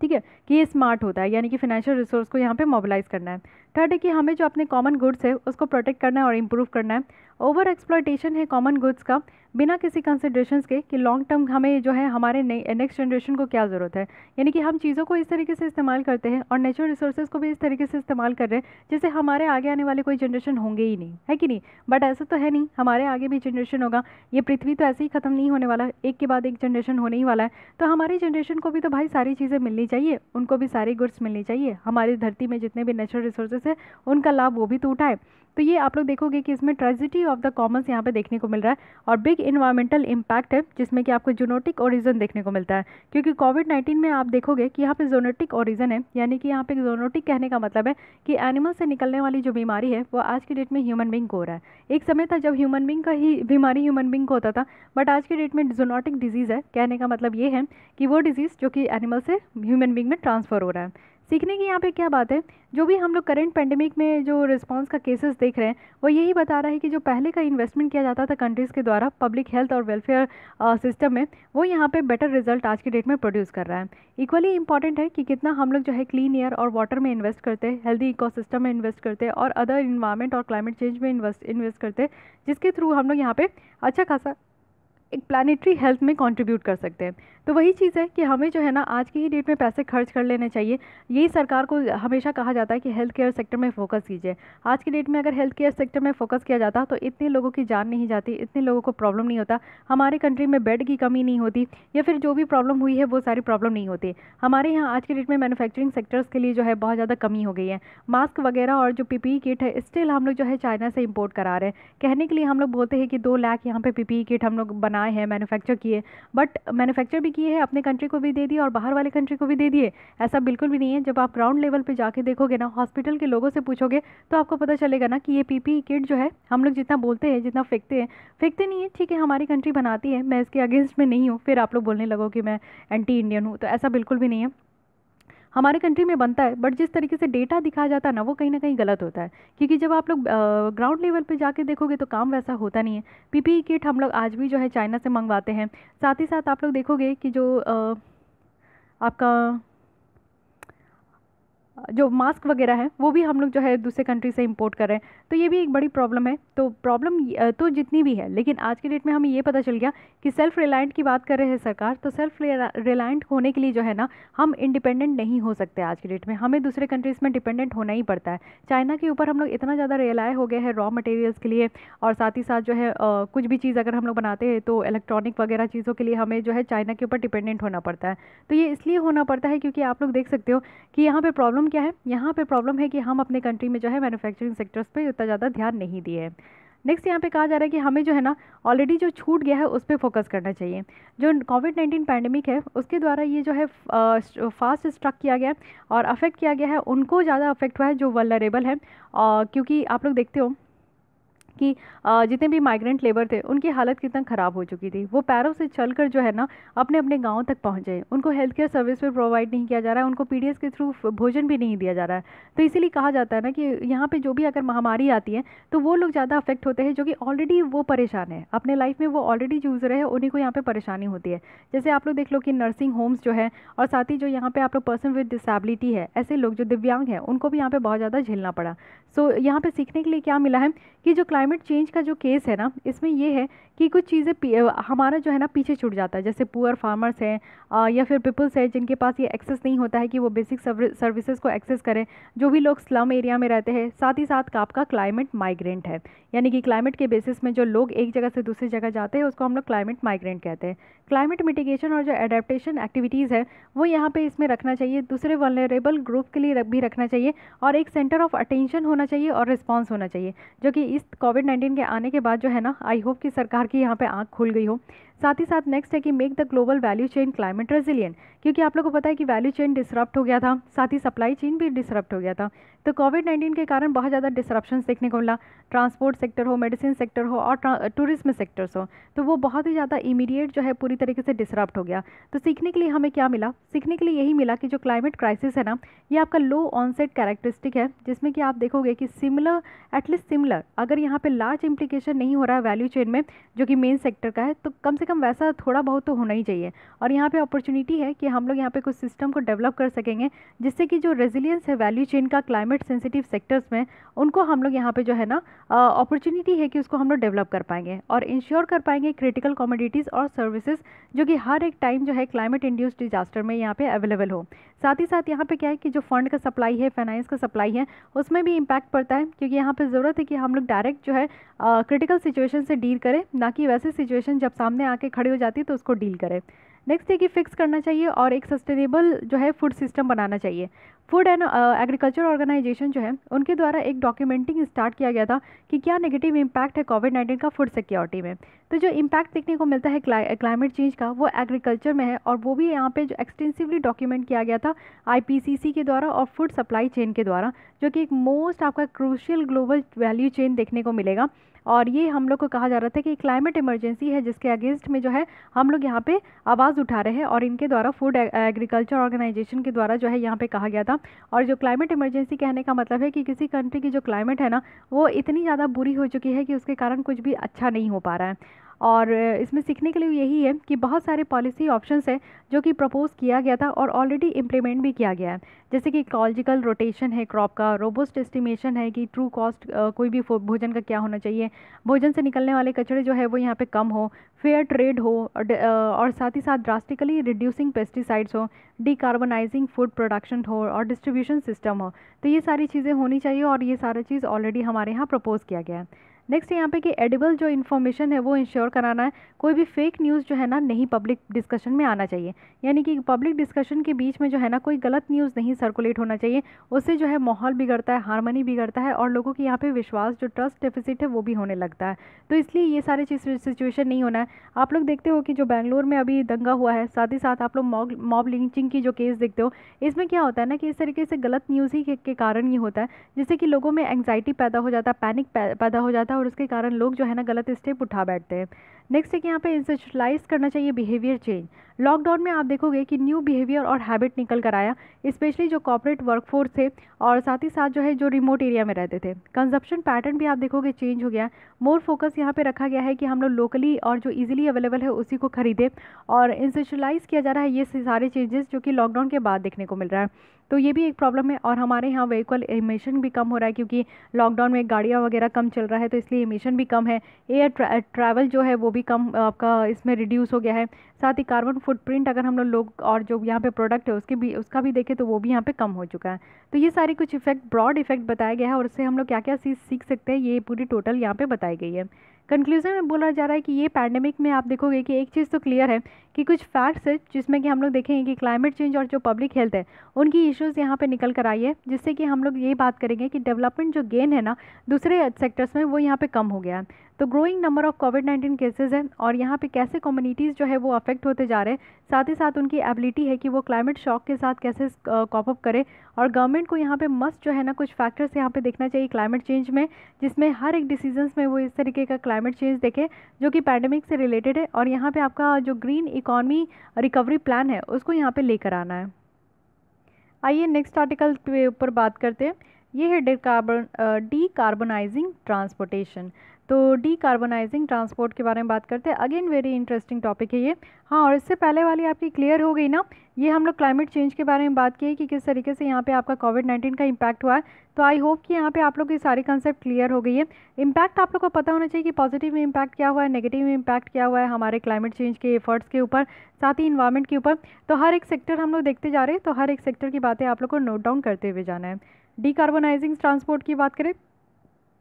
ठीक है, कि ये स्मार्ट होता है, यानी कि फाइनेंशियल रिसोर्स को यहाँ पे मोबिलाइज करना है। थर्ड है कि हमें जो अपने कॉमन गुड्स है उसको प्रोटेक्ट करना है और इम्प्रूव करना है। ओवर एक्सप्लॉयटेशन है कॉमन गुड्स का बिना किसी कंसिडरेशंस के कि लॉन्ग टर्म हमें जो है हमारे नेक्स्ट जनरेशन को क्या ज़रूरत है, यानी कि हम चीज़ों को इस तरीके से इस्तेमाल करते हैं और नेचुरल रिसोर्सेज को भी इस तरीके से इस्तेमाल कर रहे हैं जैसे हमारे आगे आने वाले कोई जनरेशन होंगे ही नहीं, है कि नहीं। बट ऐसा तो है नहीं, हमारे आगे भी जनरेशन होगा, ये पृथ्वी तो ऐसे ही ख़त्म नहीं होने वाला, एक के बाद एक जनरेशन होने ही वाला है। तो हमारी जनरेशन को भी तो भाई सारी चीज़ें मिलनी चाहिए, उनको भी सारी गुड्स मिलनी चाहिए, हमारी धरती में जितने भी नेचुरल रिसोर्सेज है उनका लाभ वो भी तो उठाए। तो ये आप लोग देखोगे कि इसमें ट्रेजिडी ऑफ द कॉमन्स यहाँ पे देखने को मिल रहा है और बिग इन्वायरमेंटल इम्पैक्ट है जिसमें कि आपको जोनोटिक ओरिजिन देखने को मिलता है, क्योंकि कोविड-19 में आप देखोगे कि यहाँ पे जोनोटिक ओरिजिन है, यानी कि यहाँ पे जोनोटिक कहने का मतलब है कि एनिमल से निकलने वाली जो बीमारी है वो आज की डेट में ह्यूमन बींग को हो रहा है। एक समय था जब ह्यूमन बींग का ही बीमारी ह्यूमन बींग को होता था, बट आज की डेट में जोनोटिक डिजीज़ है, कहने का मतलब ये है कि वो डिजीज़ जो कि एनिमल से ह्यूमन बींग में ट्रांसफ़र हो रहा है। सीखने की यहाँ पे क्या बात है, जो भी हम लोग करंट पेंडेमिक में जो रिस्पांस का केसेस देख रहे हैं वो यही बता रहा है कि जो पहले का इन्वेस्टमेंट किया जाता था कंट्रीज़ के द्वारा पब्लिक हेल्थ और वेलफेयर सिस्टम में, वो यहाँ पे बेटर रिजल्ट आज की डेट में प्रोड्यूस कर रहा है। इक्वली इंपॉर्टेंट है कि कितना हम लोग जो है क्लीन एयर और वाटर में इन्वेस्ट करते हैं, हेल्दी इकोसिस्टम में इन्वेस्ट करते हैं और अदर इन्वायरमेंट और क्लाइमेट चेंज में इन्वेस्ट करते हैं, जिसके थ्रू हम लोग यहाँ पे अच्छा खासा एक प्लानिटरी हेल्थ में कंट्रीब्यूट कर सकते हैं। तो वही चीज़ है कि हमें जो है ना आज की ही डेट में पैसे खर्च कर लेने चाहिए। यही सरकार को हमेशा कहा जाता है कि हेल्थ केयर सेक्टर में फोकस कीजिए। आज की डेट में अगर हेल्थ केयर सेक्टर में फोकस किया जाता तो इतने लोगों की जान नहीं जाती, इतने लोगों को प्रॉब्लम नहीं होता, हमारे कंट्री में बेड की कमी नहीं होती या फिर जो भी प्रॉब्लम हुई है वो सारी प्रॉब्लम नहीं होती। हमारे यहाँ आज की डेट में मैन्युफैक्चरिंग सेक्टर्स के लिए जो है बहुत ज़्यादा कमी हो गई है। मास्क वगैरह और जो PPE किट है स्टिल हम लोग जो है चाइना से इम्पोर्ट करा रहे हैं। कहने के लिए हम लोग बोलते हैं कि 2 लाख यहाँ पे PPE किट हम लोग बनाए हैं, मैन्युफैक्चर किए, बट मैन्युफैक्चर भी किए हैं, अपने कंट्री को भी दे दिए और बाहर वाले कंट्री को भी दे दिए। ऐसा बिल्कुल भी नहीं है। जब आप ग्राउंड लेवल पे जाके देखोगे ना, हॉस्पिटल के लोगों से पूछोगे तो आपको पता चलेगा ना कि ये PPE किट जो है हम लोग जितना बोलते हैं, जितना फेंकते नहीं है। ठीक है, हमारी कंट्री बनाती है, मैं इसके अगेंस्ट में नहीं हूँ, फिर आप लोग बोलने लगो कि मैं एंटी इंडियन हूँ, तो ऐसा बिल्कुल भी नहीं है। हमारे कंट्री में बनता है, बट जिस तरीके से डेटा दिखाया जाता है ना वो कहीं ना कहीं गलत होता है, क्योंकि जब आप लोग ग्राउंड लेवल पे जाके देखोगे तो काम वैसा होता नहीं है। PPE किट हम लोग आज भी जो है चाइना से मंगवाते हैं। साथ ही साथ आप लोग देखोगे कि जो आपका जो मास्क वगैरह है वो भी हम लोग जो है दूसरे कंट्री से इंपोर्ट कर रहे हैं, तो ये भी एक बड़ी प्रॉब्लम है। तो प्रॉब्लम तो जितनी भी है, लेकिन आज की डेट में हमें ये पता चल गया कि सेल्फ रिलायंट की बात कर रहे हैं सरकार, तो सेल्फ रिलायंट होने के लिए जो है ना हम इंडिपेंडेंट नहीं हो सकते। आज की डेट में हमें दूसरे कंट्रीज़ में डिपेंडेंट होना ही पड़ता है। चाइना के ऊपर हम लोग इतना ज़्यादा रिलाय हो गए हैं रॉ मटेरियल्स के लिए, और साथ ही साथ जो है कुछ भी चीज़ अगर हम लोग बनाते हैं तो इलेक्ट्रॉनिक वगैरह चीज़ों के लिए हमें जो है चाइना के ऊपर डिपेंडेंट होना पड़ता है। तो ये इसलिए होना पड़ता है क्योंकि आप लोग देख सकते हो कि यहाँ पे प्रॉब्लम क्या है। यहाँ पे प्रॉब्लम है कि हम अपने कंट्री में जो है मैन्युफैक्चरिंग सेक्टर्स पे उतना ज़्यादा ध्यान नहीं दिए हैं। नेक्स्ट यहाँ पे कहा जा रहा है कि हमें जो है ना ऑलरेडी जो छूट गया है उस पर फोकस करना चाहिए। जो कोविड-19 पैंडेमिक है उसके द्वारा ये जो है फास्ट स्ट्रक किया गया और अफेक्ट किया गया है, उनको ज़्यादा अफेक्ट हुआ है जो वल्नरेबल है, क्योंकि आप लोग देखते हो कि जितने भी माइग्रेंट लेबर थे उनकी हालत कितना ख़राब हो चुकी थी। वो पैरों से चलकर जो है ना अपने अपने गाँव तक पहुँचे, उनको हेल्थ केयर सर्विस भी प्रोवाइड नहीं किया जा रहा है, उनको PDS के थ्रू भोजन भी नहीं दिया जा रहा है। तो इसीलिए कहा जाता है ना कि यहाँ पे जो भी अगर महामारी आती है तो वो लोग ज़्यादा अफेक्ट होते हैं जो कि ऑलरेडी वो परेशान है, अपने लाइफ में वो ऑलरेडी जूझ रहे हैं, उन्हीं को यहाँ पर परेशानी होती है। जैसे आप लोग देख लो कि नर्सिंग होम्स जो है, और साथ ही जो यहाँ पर आप लोग पर्सन विद डिसेबिलिटी है, ऐसे लोग जो दिव्यांग हैं उनको भी यहाँ पर बहुत ज़्यादा झेलना पड़ा। सो यहाँ पर सीखने के लिए क्या मिला है कि जो क्लाइमेट चेंज का जो केस है ना, इसमें ये है कि कुछ चीज़ें हमारा जो है ना पीछे छूट जाता है, जैसे पुअर फार्मर्स हैं या फिर पीपल्स है जिनके पास ये एक्सेस नहीं होता है कि वो बेसिक सर्विसेज को एक्सेस करें, जो भी लोग स्लम एरिया में रहते हैं। साथ ही साथ आपका क्लाइमेट माइग्रेंट है, यानी कि क्लाइमेट के बेसिस में जो लोग एक जगह से दूसरी जगह जाते हैं उसको हम लोग क्लाइमेट माइग्रेंट कहते हैं। क्लाइमेट मिटिगेशन और जो एडेप्टेशन एक्टिविटीज़ है वो यहाँ पे इसमें रखना चाहिए, दूसरे वल्नरेबल ग्रुप के लिए भी रखना चाहिए, और एक सेंटर ऑफ अटेंशन होना चाहिए और रिस्पॉन्स होना चाहिए, जो कि इस कोविड-19 के आने के बाद जो है ना, आई होप कि सरकार की यहाँ पे आँख खुल गई हो। साथ ही साथ नेक्स्ट है कि make the global value chain climate resilient, क्योंकि आप लोगों को पता है कि वैल्यू चेन डिसरप्ट हो गया था, साथ ही सप्लाई चेन भी डिसरप्ट हो गया था। तो कोविड-19 के कारण बहुत ज़्यादा डिसरप्शंस देखने को मिला, ट्रांसपोर्ट सेक्टर हो, मेडिसिन सेक्टर हो और टूरिज्म सेक्टर्स हो, तो वो बहुत ही ज़्यादा इमीडिएट जो है पूरी तरीके से डिसरप्ट हो गया। तो सीखने के लिए हमें क्या मिला? सीखने के लिए यही मिला कि जो क्लाइमेट क्राइसिस है ना, ये आपका लो ऑनसेट कैरेक्टरिस्टिक है, जिसमें कि आप देखोगे कि सिमिलर, एटलीस्ट सिमिलर, अगर यहाँ पे लार्ज इंप्लीकेशन नहीं हो रहा है वैल्यू चेन में जो कि मेन सेक्टर का है, तो कम से कम वैसा थोड़ा बहुत तो होना ही चाहिए। और यहाँ पे अपॉर्चुनिटी है कि हम लोग यहाँ पे कुछ सिस्टम को डेवलप कर सकेंगे, जिससे कि जो रेजिलियंस है वैल्यू चेन का क्लाइमेट सेंसिटिव सेक्टर्स में, उनको हम लोग यहाँ पे जो है ना अपॉर्चुनिटी है कि उसको हम लोग डेवलप कर पाएंगे और इंश्योर कर पाएंगे क्रिटिकल कमोडिटीज़ और सर्विसेज जो कि हर एक टाइम जो है क्लाइमेट इंड्यूस्ड डिजास्टर में यहाँ पे अवेलेबल हो। साथ ही साथ यहाँ पे क्या है कि जो फंड का सप्लाई है, फाइनेंस का सप्लाई है, उसमें भी इम्पैक्ट पड़ता है, क्योंकि यहाँ पे ज़रूरत है कि हम लोग डायरेक्ट जो है क्रिटिकल सिचुएशन से डील करें, ना कि वैसे सिचुएशन जब सामने आके खड़ी हो जाती है तो उसको डील करें। नेक्स्ट है कि फिक्स करना चाहिए और एक सस्टेनेबल जो है फूड सिस्टम बनाना चाहिए। फूड एंड एग्रीकल्चर ऑर्गेनाइजेशन जो है उनके द्वारा एक डॉक्यूमेंटिंग स्टार्ट किया गया था कि क्या नेगेटिव इम्पैक्ट है कोविड-19 का फूड सिक्योरिटी में। तो जो इम्पैक्ट देखने को मिलता है क्लाइमेट चेंज का, वो एग्रीकल्चर में है, और वो भी यहाँ पे जो एक्सटेंसिवली डॉक्यूमेंट किया गया था IPCC के द्वारा और फूड सप्लाई चेन के द्वारा, जो कि एक मोस्ट आपका क्रूशियल ग्लोबल वैल्यू चेन देखने को मिलेगा। और ये हम लोग को कहा जा रहा था कि क्लाइमेट इमरजेंसी है जिसके अगेंस्ट में जो है हम लोग यहाँ पे आवाज़ उठा रहे हैं, और इनके द्वारा फूड एग्रीकल्चर ऑर्गेनाइजेशन के द्वारा जो है यहाँ पे कहा गया था। और जो क्लाइमेट इमरजेंसी कहने का मतलब है कि किसी कंट्री की जो क्लाइमेट है ना, वो इतनी ज़्यादा बुरी हो चुकी है कि उसके कारण कुछ भी अच्छा नहीं हो पा रहा है। और इसमें सीखने के लिए यही है कि बहुत सारे पॉलिसी ऑप्शंस है जो कि प्रपोज किया गया था और ऑलरेडी इम्प्लीमेंट भी किया गया है, जैसे कि इकोलॉजिकल रोटेशन है क्रॉप का, रोबोस्ट एस्टिमेशन है कि ट्रू कॉस्ट कोई भी भोजन का क्या होना चाहिए, भोजन से निकलने वाले कचरे जो है वो यहाँ पे कम हो, फेयर ट्रेड हो, और साथ ही साथ ड्रास्टिकली रिड्यूसिंग पेस्टिसाइड्स हो, डीकार्बनाइजिंग फूड प्रोडक्शन हो, और डिस्ट्रीब्यूशन सिस्टम हो। तो ये सारी चीज़ें होनी चाहिए और ये सारी चीज़ ऑलरेडी हमारे यहाँ प्रपोज किया गया है। नेक्स्ट यहाँ पे कि एडिबल जो इन्फॉर्मेशन है वो इंश्योर कराना है, कोई भी फेक न्यूज़ जो है ना नहीं पब्लिक डिस्कशन में आना चाहिए, यानी कि पब्लिक डिस्कशन के बीच में जो है ना कोई गलत न्यूज़ नहीं सर्कुलेट होना चाहिए, उससे जो है माहौल बिगड़ता है, हार्मनी बिगड़ता है, और लोगों की यहाँ पे विश्वास जो ट्रस्ट डेफिसिट है वो भी होने लगता है। तो इसलिए ये सारी चीज़ सिचुएशन नहीं होना है। आप लोग देखते हो कि जो बेंगलोर में अभी दंगा हुआ है, साथ ही साथ आप लोग मॉब लिंचिंग की जो केस देखते हो, इसमें क्या होता है ना कि इस तरीके से गलत न्यूज़ ही के कारण ये होता है, जिससे कि लोगों में एंग्जाइटी पैदा हो जाता है, पैनिक पैदा हो जाता है, और उसके कारण लोग जो है ना गलत स्टेप उठा बैठते हैं। नेक्स्ट है कि यहाँ पे इंस्टीट्यूशनलाइज करना चाहिए बिहेवियर चेंज। लॉकडाउन में आप देखोगे कि न्यू बिहेवियर और हैबिट निकल कर आया, स्पेशली जो कॉर्पोरेट वर्कफोर्स थे और साथ ही साथ जो है जो रिमोट एरिया में रहते थे। कंजप्शन पैटर्न भी आप देखोगे चेंज हो गया। मोर फोकस यहाँ पे रखा गया है कि हम लोग लोकली और जो इजीली अवेलेबल है उसी को खरीदें, और इंस्टीट्यूशनलाइज किया जा रहा है ये सारे चेंजेस जो कि लॉकडाउन के बाद देखने को मिल रहा है। तो ये भी एक प्रॉब्लम है, और हमारे यहाँ व्हीकल एमिशन भी कम हो रहा है, क्योंकि लॉकडाउन में गाड़ियाँ वगैरह कम चल रहा है, तो इसलिए एमिशन भी कम है। एयर ट्रैवल जो है वो भी कम आपका इसमें रिड्यूस हो गया है। साथ ही कार्बन फुटप्रिंट अगर हम लोग और जो यहाँ पे प्रोडक्ट है उसका भी देखें तो वो भी यहाँ पे कम हो चुका है। तो ये सारी कुछ इफेक्ट, ब्रॉड इफेक्ट बताया गया है, और उससे हम लोग क्या क्या सीख सकते हैं ये पूरी टोटल यहाँ पे बताई गई है। कंक्लूजन में बोला जा रहा है कि ये पैंडेमिक में आप देखोगे कि एक चीज़ तो क्लियर है कि कुछ फैक्ट्स है जिसमें कि हम लोग देखेंगे कि क्लाइमेट चेंज और जो पब्लिक हेल्थ है उनकी इश्यूज़ यहाँ पे निकल कर आई है, जिससे कि हम लोग ये बात करेंगे कि डेवलपमेंट जो गेन है ना दूसरे सेक्टर्स में वो यहाँ पे कम हो गया है। तो growing number of covid cases है, और यहाँ पे कैसे कम्युनिटीज़ जो है वो अफेक्ट होते जा रहे हैं, साथ ही साथ उनकी एबिलिटी है कि वो क्लाइमेट शॉक के साथ कैसे कॉप अप करे। और गवर्नमेंट को यहाँ पे मस्ट जो है ना कुछ फैक्टर्स यहाँ पे देखना चाहिए क्लाइमेट चेंज में, जिसमें हर एक डिसीजंस में वो इस तरीके का क्लाइमेट चेंज देखे जो कि पैंडेमिक से रिलेटेड है, और यहाँ पे आपका जो ग्रीन इकॉनमी रिकवरी प्लान है उसको यहाँ पे लेकर आना है। आइए नेक्स्ट आर्टिकल के ऊपर बात करते हैं। ये है डीकार्बनाइजिंग ट्रांसपोर्टेशन। तो डीकार्बोनाइजिंग ट्रांसपोर्ट के बारे में बात करते हैं। अगेन वेरी इंटरेस्टिंग टॉपिक है ये। हाँ, और इससे पहले वाली आपकी क्लियर हो गई ना, ये हम लोग क्लाइमेट चेंज के बारे में बात की कि किस तरीके से यहाँ पे आपका कोविड-19 का इम्पैक्ट हुआ है। तो आई होप कि यहाँ पे आप लोग की सारी कंसेप्ट क्लियर हो गई है। इम्पैक्ट आप लोग को पता होना चाहिए कि पॉजिटिव में इम्पैक्ट क्या हुआ है, नेगेटिव में इम्पैक्ट क्या हुआ है हमारे क्लाइमेट चेंज के एफर्ट्स के ऊपर, साथ ही इन्वायरमेंट के ऊपर। तो हर एक सेक्टर हम लोग देखते जा रहे हैं, तो हर एक सेक्टर की बातें आप लोग को नोट डाउन करते हुए जाना है। डीकार्बोनाइजिंग ट्रांसपोर्ट की बात करें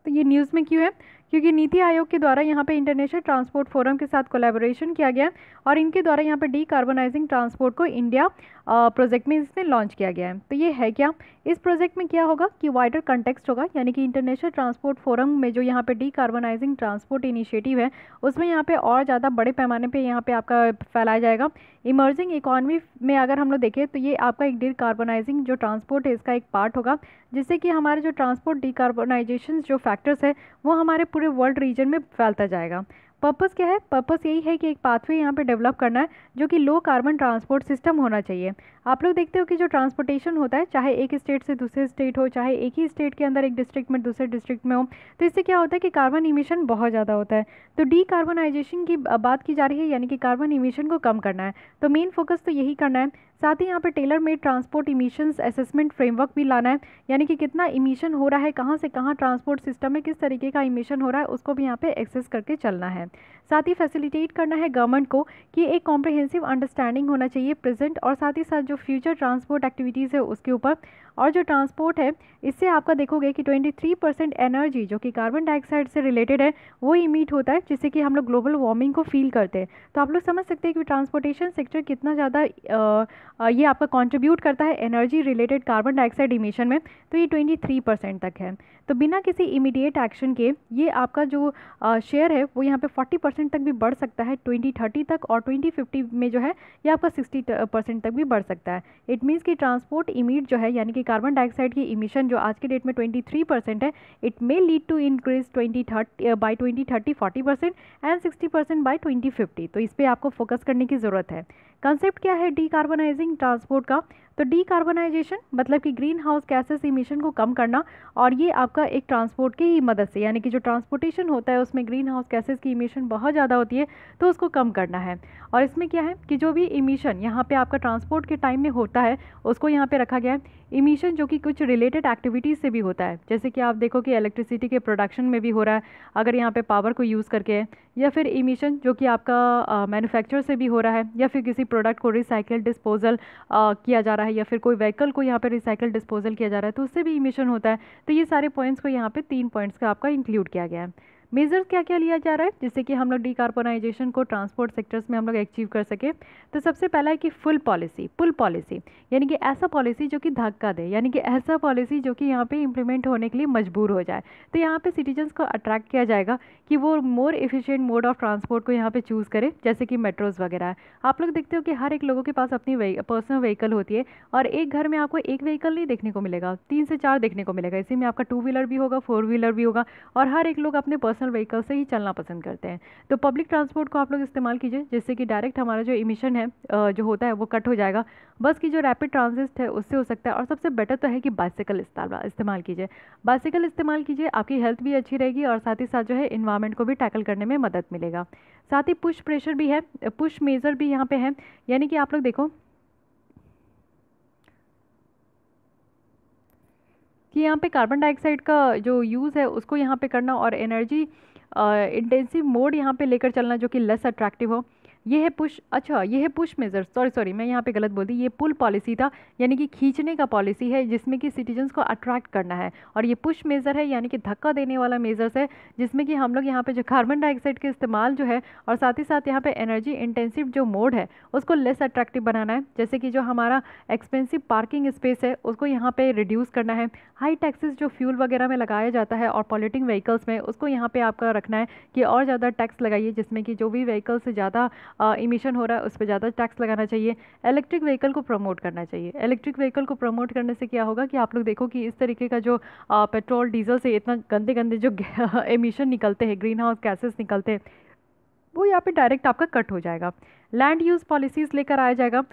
तो ये न्यूज़ में क्यों है, क्योंकि नीति आयोग के द्वारा यहाँ पे इंटरनेशनल ट्रांसपोर्ट फोरम के साथ कोलैबोरेशन किया गया और इनके द्वारा यहाँ पे डीकार्बोनाइजिंग ट्रांसपोर्ट को इंडिया प्रोजेक्ट में इसने लॉन्च किया गया है। तो ये है क्या, इस प्रोजेक्ट में क्या होगा कि वाइडर कंटेक्स्ट होगा, यानी कि इंटरनेशनल ट्रांसपोर्ट फोरम में जो यहाँ पे डीकार्बोनाइजिंग ट्रांसपोर्ट इनिशिएटिव है उसमें यहाँ पे और ज़्यादा बड़े पैमाने पे यहाँ पे आपका फैलाया जाएगा। इमर्जिंग इकोनॉमी में अगर हम लोग देखें तो ये आपका एक डीकार्बोनाइजिंग जो ट्रांसपोर्ट है इसका एक पार्ट होगा, जिससे कि हमारे जो ट्रांसपोर्ट डीकार्बोनाइजेशन जो फैक्टर्स है वो हमारे पूरे वर्ल्ड रीजन में फैलता जाएगा। पर्पस क्या है, पर्पस यही है कि एक पाथवे यहाँ पे डेवलप करना है जो कि लो कार्बन ट्रांसपोर्ट सिस्टम होना चाहिए। आप लोग देखते हो कि जो ट्रांसपोर्टेशन होता है, चाहे एक स्टेट से दूसरे स्टेट हो, चाहे एक ही स्टेट के अंदर एक डिस्ट्रिक्ट में दूसरे डिस्ट्रिक्ट में हो, तो इससे क्या होता है कि कार्बन इमिशन बहुत ज़्यादा होता है। तो डीकार्बोनाइजेशन की बात की जा रही है, यानी कि कार्बन इमिशन को कम करना है। तो मेन फोकस तो यही करना है। साथ ही यहाँ पे tailor made transport emissions assessment framework भी लाना है, यानी कि कितना इमिशन हो रहा है, कहाँ से कहाँ ट्रांसपोर्ट सिस्टम में किस तरीके का इमिशन हो रहा है, उसको भी यहाँ पे एक्सेस करके चलना है। साथ ही फैसिलिटेट करना है गवर्नमेंट को कि एक कॉम्प्रिहेंसिव अंडरस्टैंडिंग होना चाहिए प्रेजेंट और साथ ही साथ जो फ्यूचर ट्रांसपोर्ट एक्टिविटीज़ है उसके ऊपर। और जो ट्रांसपोर्ट है इससे आपका देखोगे कि 23% एनर्जी जो कि कार्बन डाइऑक्साइड से रिलेटेड है वो इमिट होता है, जिससे कि हम लोग ग्लोबल वार्मिंग को फील करते हैं। तो आप लोग समझ सकते हैं कि ट्रांसपोर्टेशन सेक्टर कितना ज़्यादा ये आपका कंट्रीब्यूट करता है energy related carbon dioxide emission में। तो ये 23% तक है। तो बिना किसी इमीडिएट एक्शन के ये आपका जो शेयर है वो यहाँ पे 40% तक भी बढ़ सकता है 2030 तक, और 2050 में जो है ये आपका 60% तक भी बढ़ सकता है। इट मीन्स कि ट्रांसपोर्ट इमिट जो है, यानी कि कार्बन डाइऑक्साइड की इमिशन जो आज के डेट में 23% है, it may lead to increase 2030 by 2030 40% and 60% by 2050। तो इस पर आपको फोकस करने की ज़रूरत है। कंसेप्ट क्या है डीकार्बोनाइजिंग ट्रांसपोर्ट का, तो डीकार्बोनाइजेशन मतलब कि ग्रीन हाउस गैसेस इमिशन को कम करना, और ये आपका एक ट्रांसपोर्ट की ही मदद से, यानी कि जो ट्रांसपोर्टेशन होता है उसमें ग्रीन हाउस गैसेस की इमिशन बहुत ज़्यादा होती है तो उसको कम करना है। और इसमें क्या है कि जो भी इमिशन यहाँ पे आपका ट्रांसपोर्ट के टाइम में होता है उसको यहाँ पे रखा गया है। इमिशन जो कि कुछ रिलेटेड एक्टिविटीज़ से भी होता है, जैसे कि आप देखो कि इलेक्ट्रिसिटी के प्रोडक्शन में भी हो रहा है अगर यहाँ पे पावर को यूज़ करके है, या फिर इमिशन जो कि आपका मैन्युफैक्चर से भी हो रहा है, या फिर किसी प्रोडक्ट को रिसाइकल डिस्पोजल किया जा रहा है, या फिर कोई व्हीकल को यहाँ पे रिसाइकल डिस्पोजल किया जा रहा है तो उससे भी इमिशन होता है। तो ये सारे पॉइंट्स को यहाँ पे 3 पॉइंट्स का आपका इंक्लूड किया गया है। मेजर्स क्या क्या लिया जा रहा है जिससे कि हम लोग डीकार्बोनाइजेशन को ट्रांसपोर्ट सेक्टर्स में हम लोग अचीव कर सके। तो सबसे पहला है कि पुल पॉलिसी, यानी कि ऐसा पॉलिसी जो कि धक्का दे, यानी कि ऐसा पॉलिसी जो कि यहाँ पे इम्प्लीमेंट होने के लिए मजबूर हो जाए। तो यहाँ पे सिटीजन्स को अट्रैक्ट किया जाएगा कि वो more efficient mode of transport को यहाँ पे चूज़ करे, जैसे कि मेट्रोज़ वगैरह है। आप लोग देखते हो कि हर एक लोगों के पास अपनी पर्सनल व्हीकल होती है, और एक घर में आपको एक व्हीकल नहीं देखने को मिलेगा, 3 से 4 देखने को मिलेगा। इसी में आपका 2 व्हीलर भी होगा, 4 व्हीलर भी होगा, और हर एक लोग अपने पर्सनल व्हीकल से ही चलना पसंद करते हैं। तो पब्लिक ट्रांसपोर्ट को आप लोग इस्तेमाल कीजिए, जिससे कि डायरेक्ट हमारा जो इमिशन है जो होता है वो कट हो जाएगा। बस की जो रैपिड ट्रांजिट है उससे हो सकता है, और सबसे बेटर तो है कि बाइसिकल इस्तेमाल कीजिए। बाइसिकल इस्तेमाल कीजिए, आपकी हेल्थ भी अच्छी रहेगी और साथ ही साथ जो है इन्वायरमेंट को भी टैकल करने में मदद मिलेगा। साथ ही पुश प्रेशर भी है, पुश मेजर भी यहाँ पे है, यानी कि आप लोग देखो कि यहाँ पे कार्बन डाइऑक्साइड का जो यूज़ है उसको यहाँ पे करना, और एनर्जी इंटेंसिव मोड यहाँ पे लेकर चलना जो कि लेस अट्रैक्टिव हो। ये है पुश, अच्छा ये है पुश मेजर, सॉरी मैं यहाँ पे गलत बोल दी, ये पुल पॉलिसी था, यानी कि खींचने का पॉलिसी है जिसमें कि सिटीजन्स को अट्रैक्ट करना है। और ये पुश मेजर है, यानी कि धक्का देने वाला मेजर्स है, जिसमें कि हम लोग यहाँ पे जो कार्बन डाइऑक्साइड के इस्तेमाल जो है और साथ ही साथ यहाँ पे एनर्जी इंटेंसिव जो मोड है उसको लेस अट्रैक्टिव बनाना है। जैसे कि जो हमारा एक्सपेंसिव पार्किंग स्पेस है उसको यहाँ पे रिड्यूस करना है। हाई टैक्सेस जो फ्यूल वगैरह में लगाया जाता है और पॉल्यूटिंग व्हीकल्स में, उसको यहाँ पे आपका रखना है कि और ज़्यादा टैक्स लगाइए, जिसमें कि जो भी व्हीकल से ज़्यादा इमिशन हो रहा है उस पर ज़्यादा टैक्स लगाना चाहिए। इलेक्ट्रिक व्हीकल को प्रमोट करना चाहिए। इलेक्ट्रिक व्हीकल को प्रमोट करने से क्या होगा कि आप लोग देखो कि इस तरीके का जो पेट्रोल डीजल से इतना गंदे गंदे जो एमिशन निकलते हैं, ग्रीन हाउस गैसेस निकलते हैं, वो यहाँ पे डायरेक्ट आपका कट हो जाएगा। लैंड यूज़ पॉलिसीज़ लेकर आया जाएगा,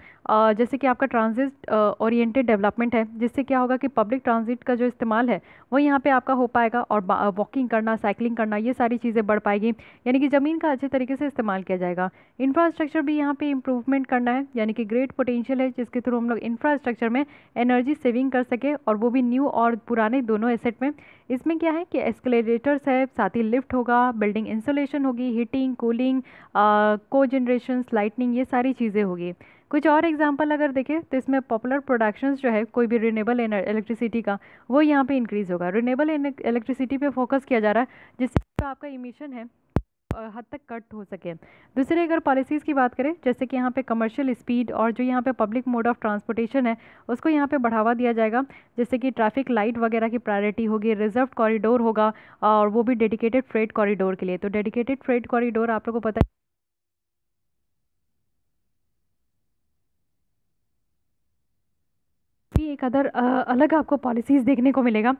जैसे कि आपका ट्रांजिट ओरिएंटेड डेवलपमेंट है, जिससे क्या होगा कि पब्लिक ट्रांजिट का जो इस्तेमाल है वो यहाँ पे आपका हो पाएगा, और वॉकिंग करना, साइकिलिंग करना, ये सारी चीज़ें बढ़ पाएगी, यानी कि ज़मीन का अच्छे तरीके से इस्तेमाल किया जाएगा। इंफ्रास्ट्रक्चर भी यहाँ पे इम्प्रूवमेंट करना है, यानी कि ग्रेट पोटेंशियल है जिसके थ्रू हम लोग इंफ्रास्ट्रक्चर में एनर्जी सेविंग कर सके, और वो भी न्यू और पुराने दोनों एसेट में। इसमें क्या है कि एस्केलेटर्स है, साथ ही लिफ्ट होगा, बिल्डिंग इंसुलेशन होगी, हीटिंग, कूलिंग, को जनरेशन, लाइटनिंग, ये सारी चीज़ें होगी। कुछ और एग्जांपल अगर देखें तो इसमें पॉपुलर प्रोडक्शंस जो है कोई भी रिन्यूएबल इलेक्ट्रिसिटी का, वो यहाँ पे इंक्रीज़ होगा। रिन्यूएबल इलेक्ट्रिसिटी पे फोकस किया जा रहा है जिससे आपका इमिशन है हद तक कट हो सके। दूसरे अगर पॉलिसीज़ की बात करें, जैसे कि यहाँ पे कमर्शियल स्पीड और जो यहाँ पे पब्लिक मोड ऑफ ट्रांसपोर्टेशन है उसको यहाँ पे बढ़ावा दिया जाएगा, जैसे कि ट्रैफिक लाइट वगैरह की प्रायोरिटी होगी, रिजर्व कॉरिडोर होगा, और वो भी डेडिकेटेड फ्रेट कॉरिडोर के लिए। तो डेडिकेटेड फ्रेट कॉरिडोर आप लोगों को पता है कि एक अदर अलग आपको पॉलिसीज़ देखने को मिलेगा।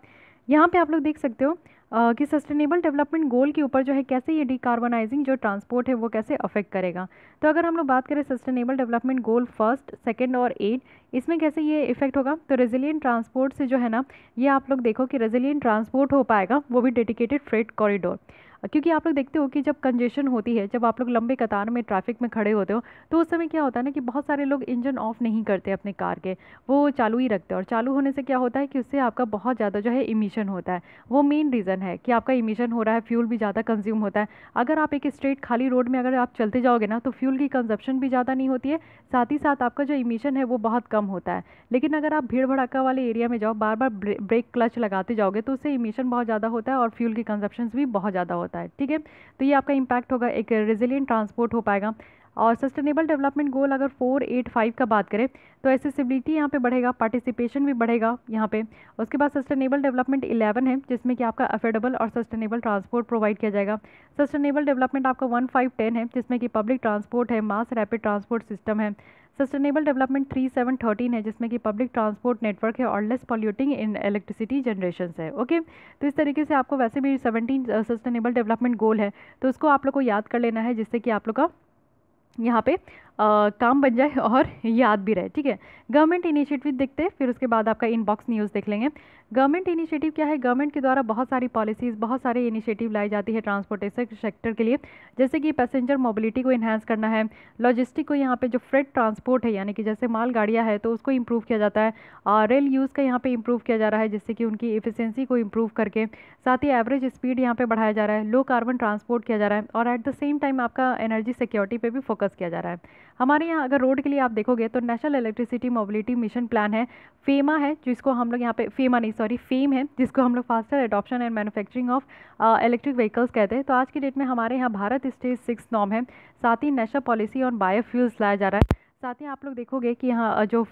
यहाँ पे आप लोग देख सकते हो कि सस्टेनेबल डेवलपमेंट गोल के ऊपर जो है कैसे ये डिकार्बनाइजिंग जो ट्रांसपोर्ट है वो कैसे अफेक्ट करेगा। तो अगर हम लोग बात करें sustainable development goal first, second और 8, इसमें कैसे ये इफेक्ट होगा, तो रेजिलिएंट ट्रांसपोर्ट से जो है ना, ये आप लोग देखो कि रेजिलिएंट ट्रांसपोर्ट हो पाएगा, वो भी डेडिकेटेड फ्रेट कॉरिडोर। क्योंकि आप लोग देखते हो कि जब कंजेशन होती है, जब आप लोग लंबे कतार में ट्रैफिक में खड़े होते हो, तो उस समय क्या होता है ना कि बहुत सारे लोग इंजन ऑफ नहीं करते अपने कार के, वो चालू ही रखते हैं, और चालू होने से क्या होता है कि उससे आपका बहुत ज़्यादा जो है इमिशन होता है। वो मेन रीज़न है कि आपका इमिशन हो रहा है, फ्यूल भी ज़्यादा कंज्यूम होता है। अगर आप एक स्ट्रेट खाली रोड में अगर आप चलते जाओगे ना, तो फ्यूल की कंजप्शन भी ज़्यादा नहीं होती है, साथ ही साथ आपका जो इमिशन है वो बहुत कम होता है। लेकिन अगर आप भीड़ भड़ाका वाले एरिया में जाओ, बार बार ब्रेक क्लच लगाते जाओगे, तो उससे इमिशन बहुत ज़्यादा होता है और फ्यूल की कंजप्शन भी बहुत ज़्यादा होता है। ठीक है, तो ये आपका इम्पैक्ट होगा, एक रेजिलिएंट ट्रांसपोर्ट हो पाएगा। और सस्टेनेबल डेवलपमेंट गोल अगर 4, 8, 5 का बात करें, तो एसेसिबिलिटी यहाँ पे बढ़ेगा, पार्टिसिपेशन भी बढ़ेगा यहाँ पे। उसके बाद सस्टेनेबल डेवलपमेंट 11 है, जिसमें कि आपका अफोर्डेबल और सस्टेनेबल ट्रांसपोर्ट प्रोवाइड किया जाएगा। सस्टेनेबल डेवलपमेंट आपका 1, 5, 10 है, जिसमें कि पब्लिक ट्रांसपोर्ट है, मास रैपिड ट्रांसपोर्ट सिस्टम है। सस्टेनेबल डेवलपमेंट 3, 7, 13 है, जिसमें कि पब्लिक ट्रांसपोर्ट नेटवर्क है और less polluting in electricity generation है। ओके, तो इस तरीके से आपको वैसे भी 17 सस्टेनेबल डेवलपमेंट गोल है, तो उसको आप लोग को याद कर लेना है, जिससे कि आप लोग का यहाँ पे काम बन जाए और याद भी रहे। ठीक है, गवर्नमेंट इनिशिएटिव देखते हैं, फिर उसके बाद आपका इनबॉक्स न्यूज़ देख लेंगे। गवर्नमेंट इनिशिएटिव क्या है, गवर्नमेंट के द्वारा बहुत सारी पॉलिसीज़, बहुत सारे इनिशिएटिव लाई जाती है ट्रांसपोर्टेशन सेक्टर के लिए, जैसे कि पैसेंजर मोबिलिटी को इन्हांस करना है, लॉजिस्टिक को यहाँ पे जो फ्रेट ट्रांसपोर्ट है, यानी कि जैसे माल गाड़ियाँ है तो उसको इम्प्रूव किया जाता है, और रेल यूज़ का यहाँ पे इम्प्रूव किया जा रहा है, जिससे कि उनकी एफिशिएंसी को इम्प्रूव करके, साथ ही एवरेज स्पीड यहाँ पे बढ़ाया जा रहा है, लो कार्बन ट्रांसपोर्ट किया जा रहा है, और एट द सेम टाइम आपका एनर्जी सिक्योरिटी पे भी फोकस किया जा रहा है। हमारे यहाँ अगर रोड के लिए आप देखोगे तो national electricity mobility mission plan है, फेमा है, जिसको हम लोग यहाँ पे फेमा नहीं सॉरी फेम है, जिसको हम लोग faster adoption and manufacturing of electric vehicles कहते हैं। तो आज की डेट में हमारे यहाँ भारत स्टेज 6 नॉर्म है, साथ ही नेशनल पॉलिसी ऑन बायोफ्यूल्स लाया जा रहा है। साथ ही आप लोग देखोगे कि यहाँ जो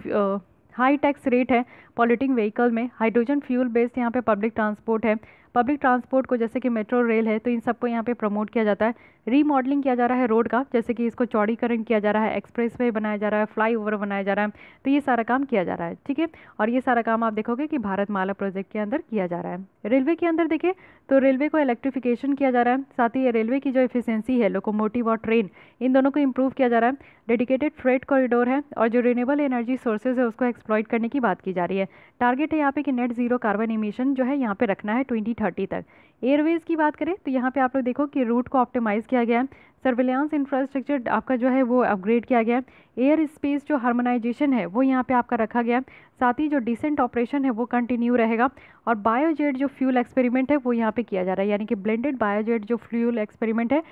हाई टैक्स रेट है पॉल्यूटिंग व्हीकल में, हाइड्रोजन फ्यूल बेस्ड यहाँ पे पब्लिक ट्रांसपोर्ट है, पब्लिक ट्रांसपोर्ट को जैसे कि मेट्रो रेल है, तो इन सबको यहाँ पे प्रमोट किया जाता है। रीमॉडलिंग किया जा रहा है रोड का, जैसे कि इसको चौड़ीकरण किया जा रहा है, एक्सप्रेसवे बनाया जा रहा है, फ्लाईओवर बनाया जा रहा है, तो ये सारा काम किया जा रहा है। ठीक है, और ये सारा काम आप देखोगे कि भारतमाला प्रोजेक्ट के अंदर किया जा रहा है। रेलवे के अंदर देखें तो रेलवे को इलेक्ट्रिफिकेशन किया जा रहा है, साथ ही रेलवे की जो एफिशिएंसी है, लोकोमोटिव और ट्रेन, इन दोनों को इम्प्रूव किया जा रहा है। डेडिकेटेड फ्रेट कॉरिडोर है, और जो रिन्यूएबल एनर्जी सोर्सेज है उसको एक्सप्लॉइट करने की बात की जा रही है। टारगेट है यहाँ पे कि नेट जीरो कार्बन इमिशन जो है यहाँ पे रखना है 2030 तक। एयरवेज की बात करें तो यहाँ पे आप लोग देखो कि रूट को ऑप्टिमाइज़ किया गया है, सर्विलांस इंफ्रास्ट्रक्चर आपका जो है वो अपग्रेड किया गया है, एयर स्पेस जो हार्मोनाइजेशन है वो यहाँ पे आपका रखा गया है, साथ ही जो डिसेंट ऑपरेशन है वो कंटिन्यू रहेगा, और बायोजेट जो फ्यूल एक्सपेरिमेंट है वो यहाँ पे किया जा रहा है, यानी कि ब्लेंडेड बायोजेट जो फ्यूल एक्सपेरिमेंट है,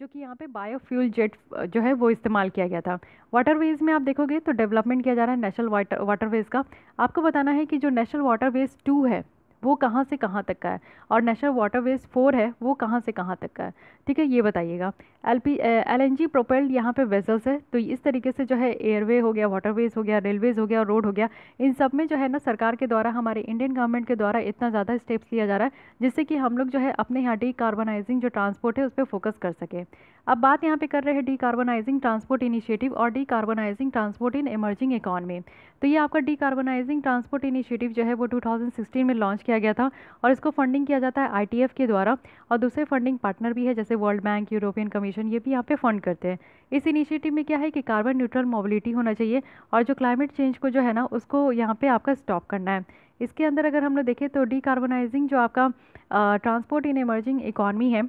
जो कि यहाँ पे बायोफ्यूल जेट जो है वो इस्तेमाल किया गया था। वाटरवेज में आप देखोगे तो डेवलपमेंट किया जा रहा है नेशनल वाटरवेज का। आपको बताना है कि जो नेशनल वाटरवेज 2 है वो कहाँ से कहाँ तक का है, और नेशनल वाटरवेज 4 है वो कहाँ से कहाँ तक का है। ठीक है, ये बताइएगा। LNG प्रोपेल्ड यहाँ पे वेसल्स है, तो इस तरीके से जो है एयरवे हो गया, वाटरवेज हो गया, रेलवेज हो गया, रोड हो गया, इन सब में जो है ना सरकार के द्वारा, हमारे इंडियन गवर्नमेंट के द्वारा इतना ज़्यादा स्टेप्स लिया जा रहा है, जिससे कि हम लोग जो है अपने यहाँ डीकार्बनाइजिंग जो ट्रांसपोर्ट है उस पर फोकस कर सके। अब बात यहाँ पे कर रहे हैं डीकार्बनाइजिंग ट्रांसपोर्ट इनिशिएटिव और डीकार्बनाइजिंग ट्रांसपोर्ट इन इमर्जिंग इकॉनमी। तो ये आपका डीकार्बनाइजिंग ट्रांसपोर्ट इनिशिएटिव जो है वो 2016 में लॉन्च किया किया गया था और इसको फंडिंग किया जाता है ITF के द्वारा, और दूसरे फंडिंग पार्टनर भी है जैसे वर्ल्ड बैंक, यूरोपियन कमीशन, ये भी यहाँ पे फंड करते हैं। इस इनिशिएटिव में क्या है कि कार्बन न्यूट्रल मोबिलिटी होना चाहिए और जो क्लाइमेट चेंज को जो है ना उसको यहाँ पे आपका स्टॉप करना है। इसके अंदर अगर हम लोग देखें तो डीकार्बोनाइजिंग जो आपका ट्रांसपोर्ट इन इमर्जिंग इकॉनमी है,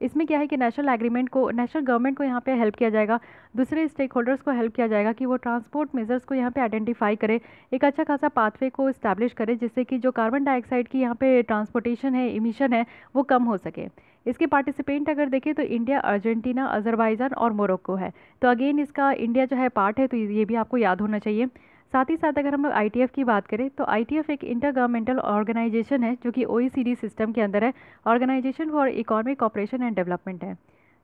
इसमें क्या है कि नेशनल गवर्नमेंट को यहाँ पे हेल्प किया जाएगा, दूसरे स्टेक होल्डर्स को हेल्प किया जाएगा कि वो ट्रांसपोर्ट मेजर्स को यहाँ पे आइडेंटिफाई करे, एक अच्छा खासा पाथवे को इस्टेब्लिश करे जिससे कि जो कार्बन डाइऑक्साइड की यहाँ पे ट्रांसपोर्टेशन है, इमिशन है, वो कम हो सके। इसके पार्टिसिपेंट अगर देखें तो इंडिया, अर्जेंटीना, अजरबैजान और मोरक्को है। तो अगेन इसका इंडिया जो है पार्ट है, तो ये भी आपको याद होना चाहिए। साथ ही साथ अगर हम लोग ITF की बात करें तो ITF एक इंटर गवर्नमेंटल ऑर्गेनाइजेशन है जो कि OECD सिस्टम के अंदर है, organisation for economic cooperation and development है।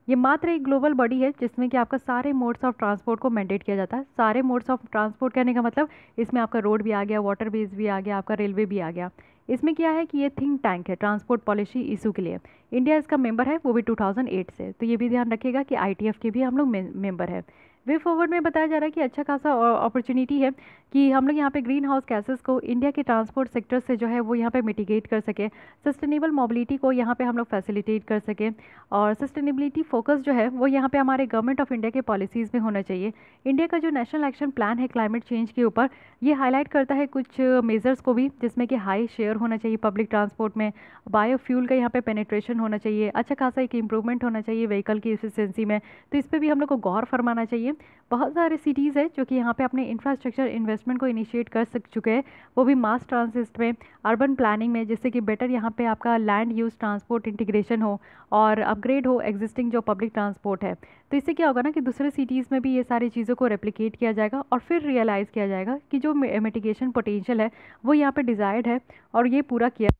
ये मात्र एक ग्लोबल बॉडी है जिसमें कि आपका सारे मोड्स ऑफ ट्रांसपोर्ट को मैंडेट किया जाता है। सारे मोड्स ऑफ ट्रांसपोर्ट कहने का मतलब इसमें आपका रोड भी आ गया, वाटर बेस भी आ गया, आपका रेलवे भी आ गया। इसमें क्या है कि ये थिंक टैंक है ट्रांसपोर्ट पॉलिसी इशू के लिए। इंडिया इसका मेंबर है, वो भी 2008 से। तो ये भी ध्यान रखिएगा कि ITF के भी हम लोग मेंबर है। वे फॉरवर्ड में बताया जा रहा है कि अच्छा खासा अपॉर्चुनिटी है कि हम लोग यहाँ पे ग्रीन हाउस गैसेस को इंडिया के ट्रांसपोर्ट सेक्टर से जो है वो यहाँ पे मिटिगेट कर सके, सस्टेनेबल मोबिलिटी को यहाँ पे हम लोग फैसिलिटेट कर सके, और सस्टेनेबिलिटी फोकस जो है वो यहाँ पे हमारे गवर्नमेंट ऑफ इंडिया के पॉलिसीज़ में होना चाहिए। इंडिया का जो नेशनल एक्शन प्लान है क्लाइमेट चेंज के ऊपर, ये हाईलाइट करता है कुछ मेजर्स को भी, जिसमें कि हाई शेयर होना चाहिए पब्लिक ट्रांसपोर्ट में, बायोफ्यूल का यहाँ पे पेनिट्रेशन होना चाहिए, अच्छा खासा एक इंप्रूवमेंट होना चाहिए व्हीकल की एफिशिएंसी में। तो इस पर भी हम लोग को गौर फरमाना चाहिए। बहुत सारे सिटीज़ है जो कि यहाँ पे अपने इंफ्रास्ट्रक्चर इन्वेस्टमेंट को इनिशिएट कर चुके हैं, वो भी मास ट्रांसिट में, अर्बन प्लानिंग में, जिससे कि बेटर यहाँ पे आपका लैंड यूज़ ट्रांसपोर्ट इंटीग्रेशन हो और अपग्रेड हो एग्जिस्टिंग जो पब्लिक ट्रांसपोर्ट है। तो इससे क्या होगा ना कि दूसरे सिटीज़ में भी ये सारी चीज़ों को रेप्लिकेट किया जाएगा और फिर रियलाइज़ किया जाएगा कि जो मिटिगेशन पोटेंशियल है वो यहाँ पे डिज़ायर्ड है और ये पूरा किया।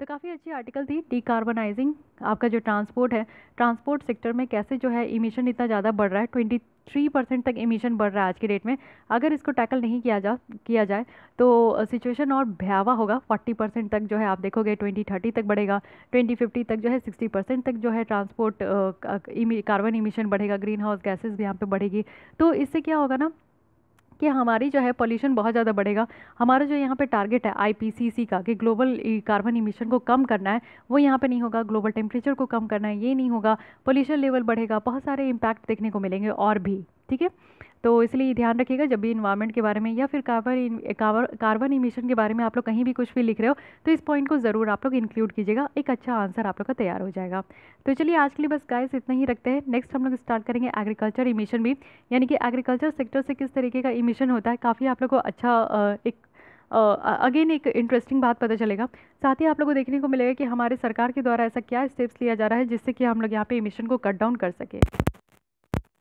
तो काफ़ी अच्छी आर्टिकल थी डीकार्बनाइजिंग आपका जो ट्रांसपोर्ट है, ट्रांसपोर्ट सेक्टर में कैसे जो है इमिशन इतना ज़्यादा बढ़ रहा है, 23% तक इमिशन बढ़ रहा है आज की डेट में। अगर इसको टैकल नहीं किया जाए तो सिचुएशन और भयावह होगा। 40% तक जो है आप देखोगे 2030 तक बढ़ेगा, 2050 तक जो है 60% तक जो है ट्रांसपोर्ट कार्बन इमिशन बढ़ेगा, ग्रीन हाउस गैसेज भी यहाँ पे बढ़ेगी। तो इससे क्या होगा ना कि हमारी जो है पॉल्यूशन बहुत ज़्यादा बढ़ेगा। हमारा जो यहाँ पे टारगेट है IPCC का कि ग्लोबल कार्बन इमिशन को कम करना है, वो यहाँ पे नहीं होगा। ग्लोबल टेम्परेचर को कम करना है, ये नहीं होगा। पॉल्यूशन लेवल बढ़ेगा, बहुत सारे इम्पैक्ट देखने को मिलेंगे और भी, ठीक है। तो इसलिए ध्यान रखिएगा जब भी इन्वायरमेंट के बारे में या फिर कार्बन इमिशन के बारे में आप लोग कहीं भी कुछ भी लिख रहे हो तो इस पॉइंट को ज़रूर आप लोग इंक्लूड कीजिएगा, एक अच्छा आंसर आप लोग का तैयार हो जाएगा। तो चलिए आज के लिए बस गाइस इतना ही रखते हैं। नेक्स्ट हम लोग स्टार्ट करेंगे एग्रीकल्चर इमिशन भी, यानी कि एग्रीकल्चर सेक्टर से किस तरीके का इमिशन होता है। काफ़ी आप लोग को अच्छा एक अगेन एक इंटरेस्टिंग बात पता चलेगा। साथ ही आप लोगों को देखने को मिलेगा कि हमारे सरकार के द्वारा ऐसा क्या स्टेप्स लिया जा रहा है जिससे कि हम लोग यहाँ पे इमिशन को कट डाउन कर सके।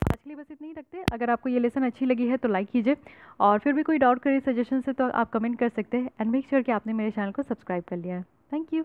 आज के लिए बस इतना ही रखते हैं। अगर आपको ये लेसन अच्छी लगी है तो लाइक कीजिए, और फिर भी कोई डाउट करे, सजेशन है तो आप कमेंट कर सकते हैं। एंड मेक श्योर कि आपने मेरे चैनल को सब्सक्राइब कर लिया है। Thank you.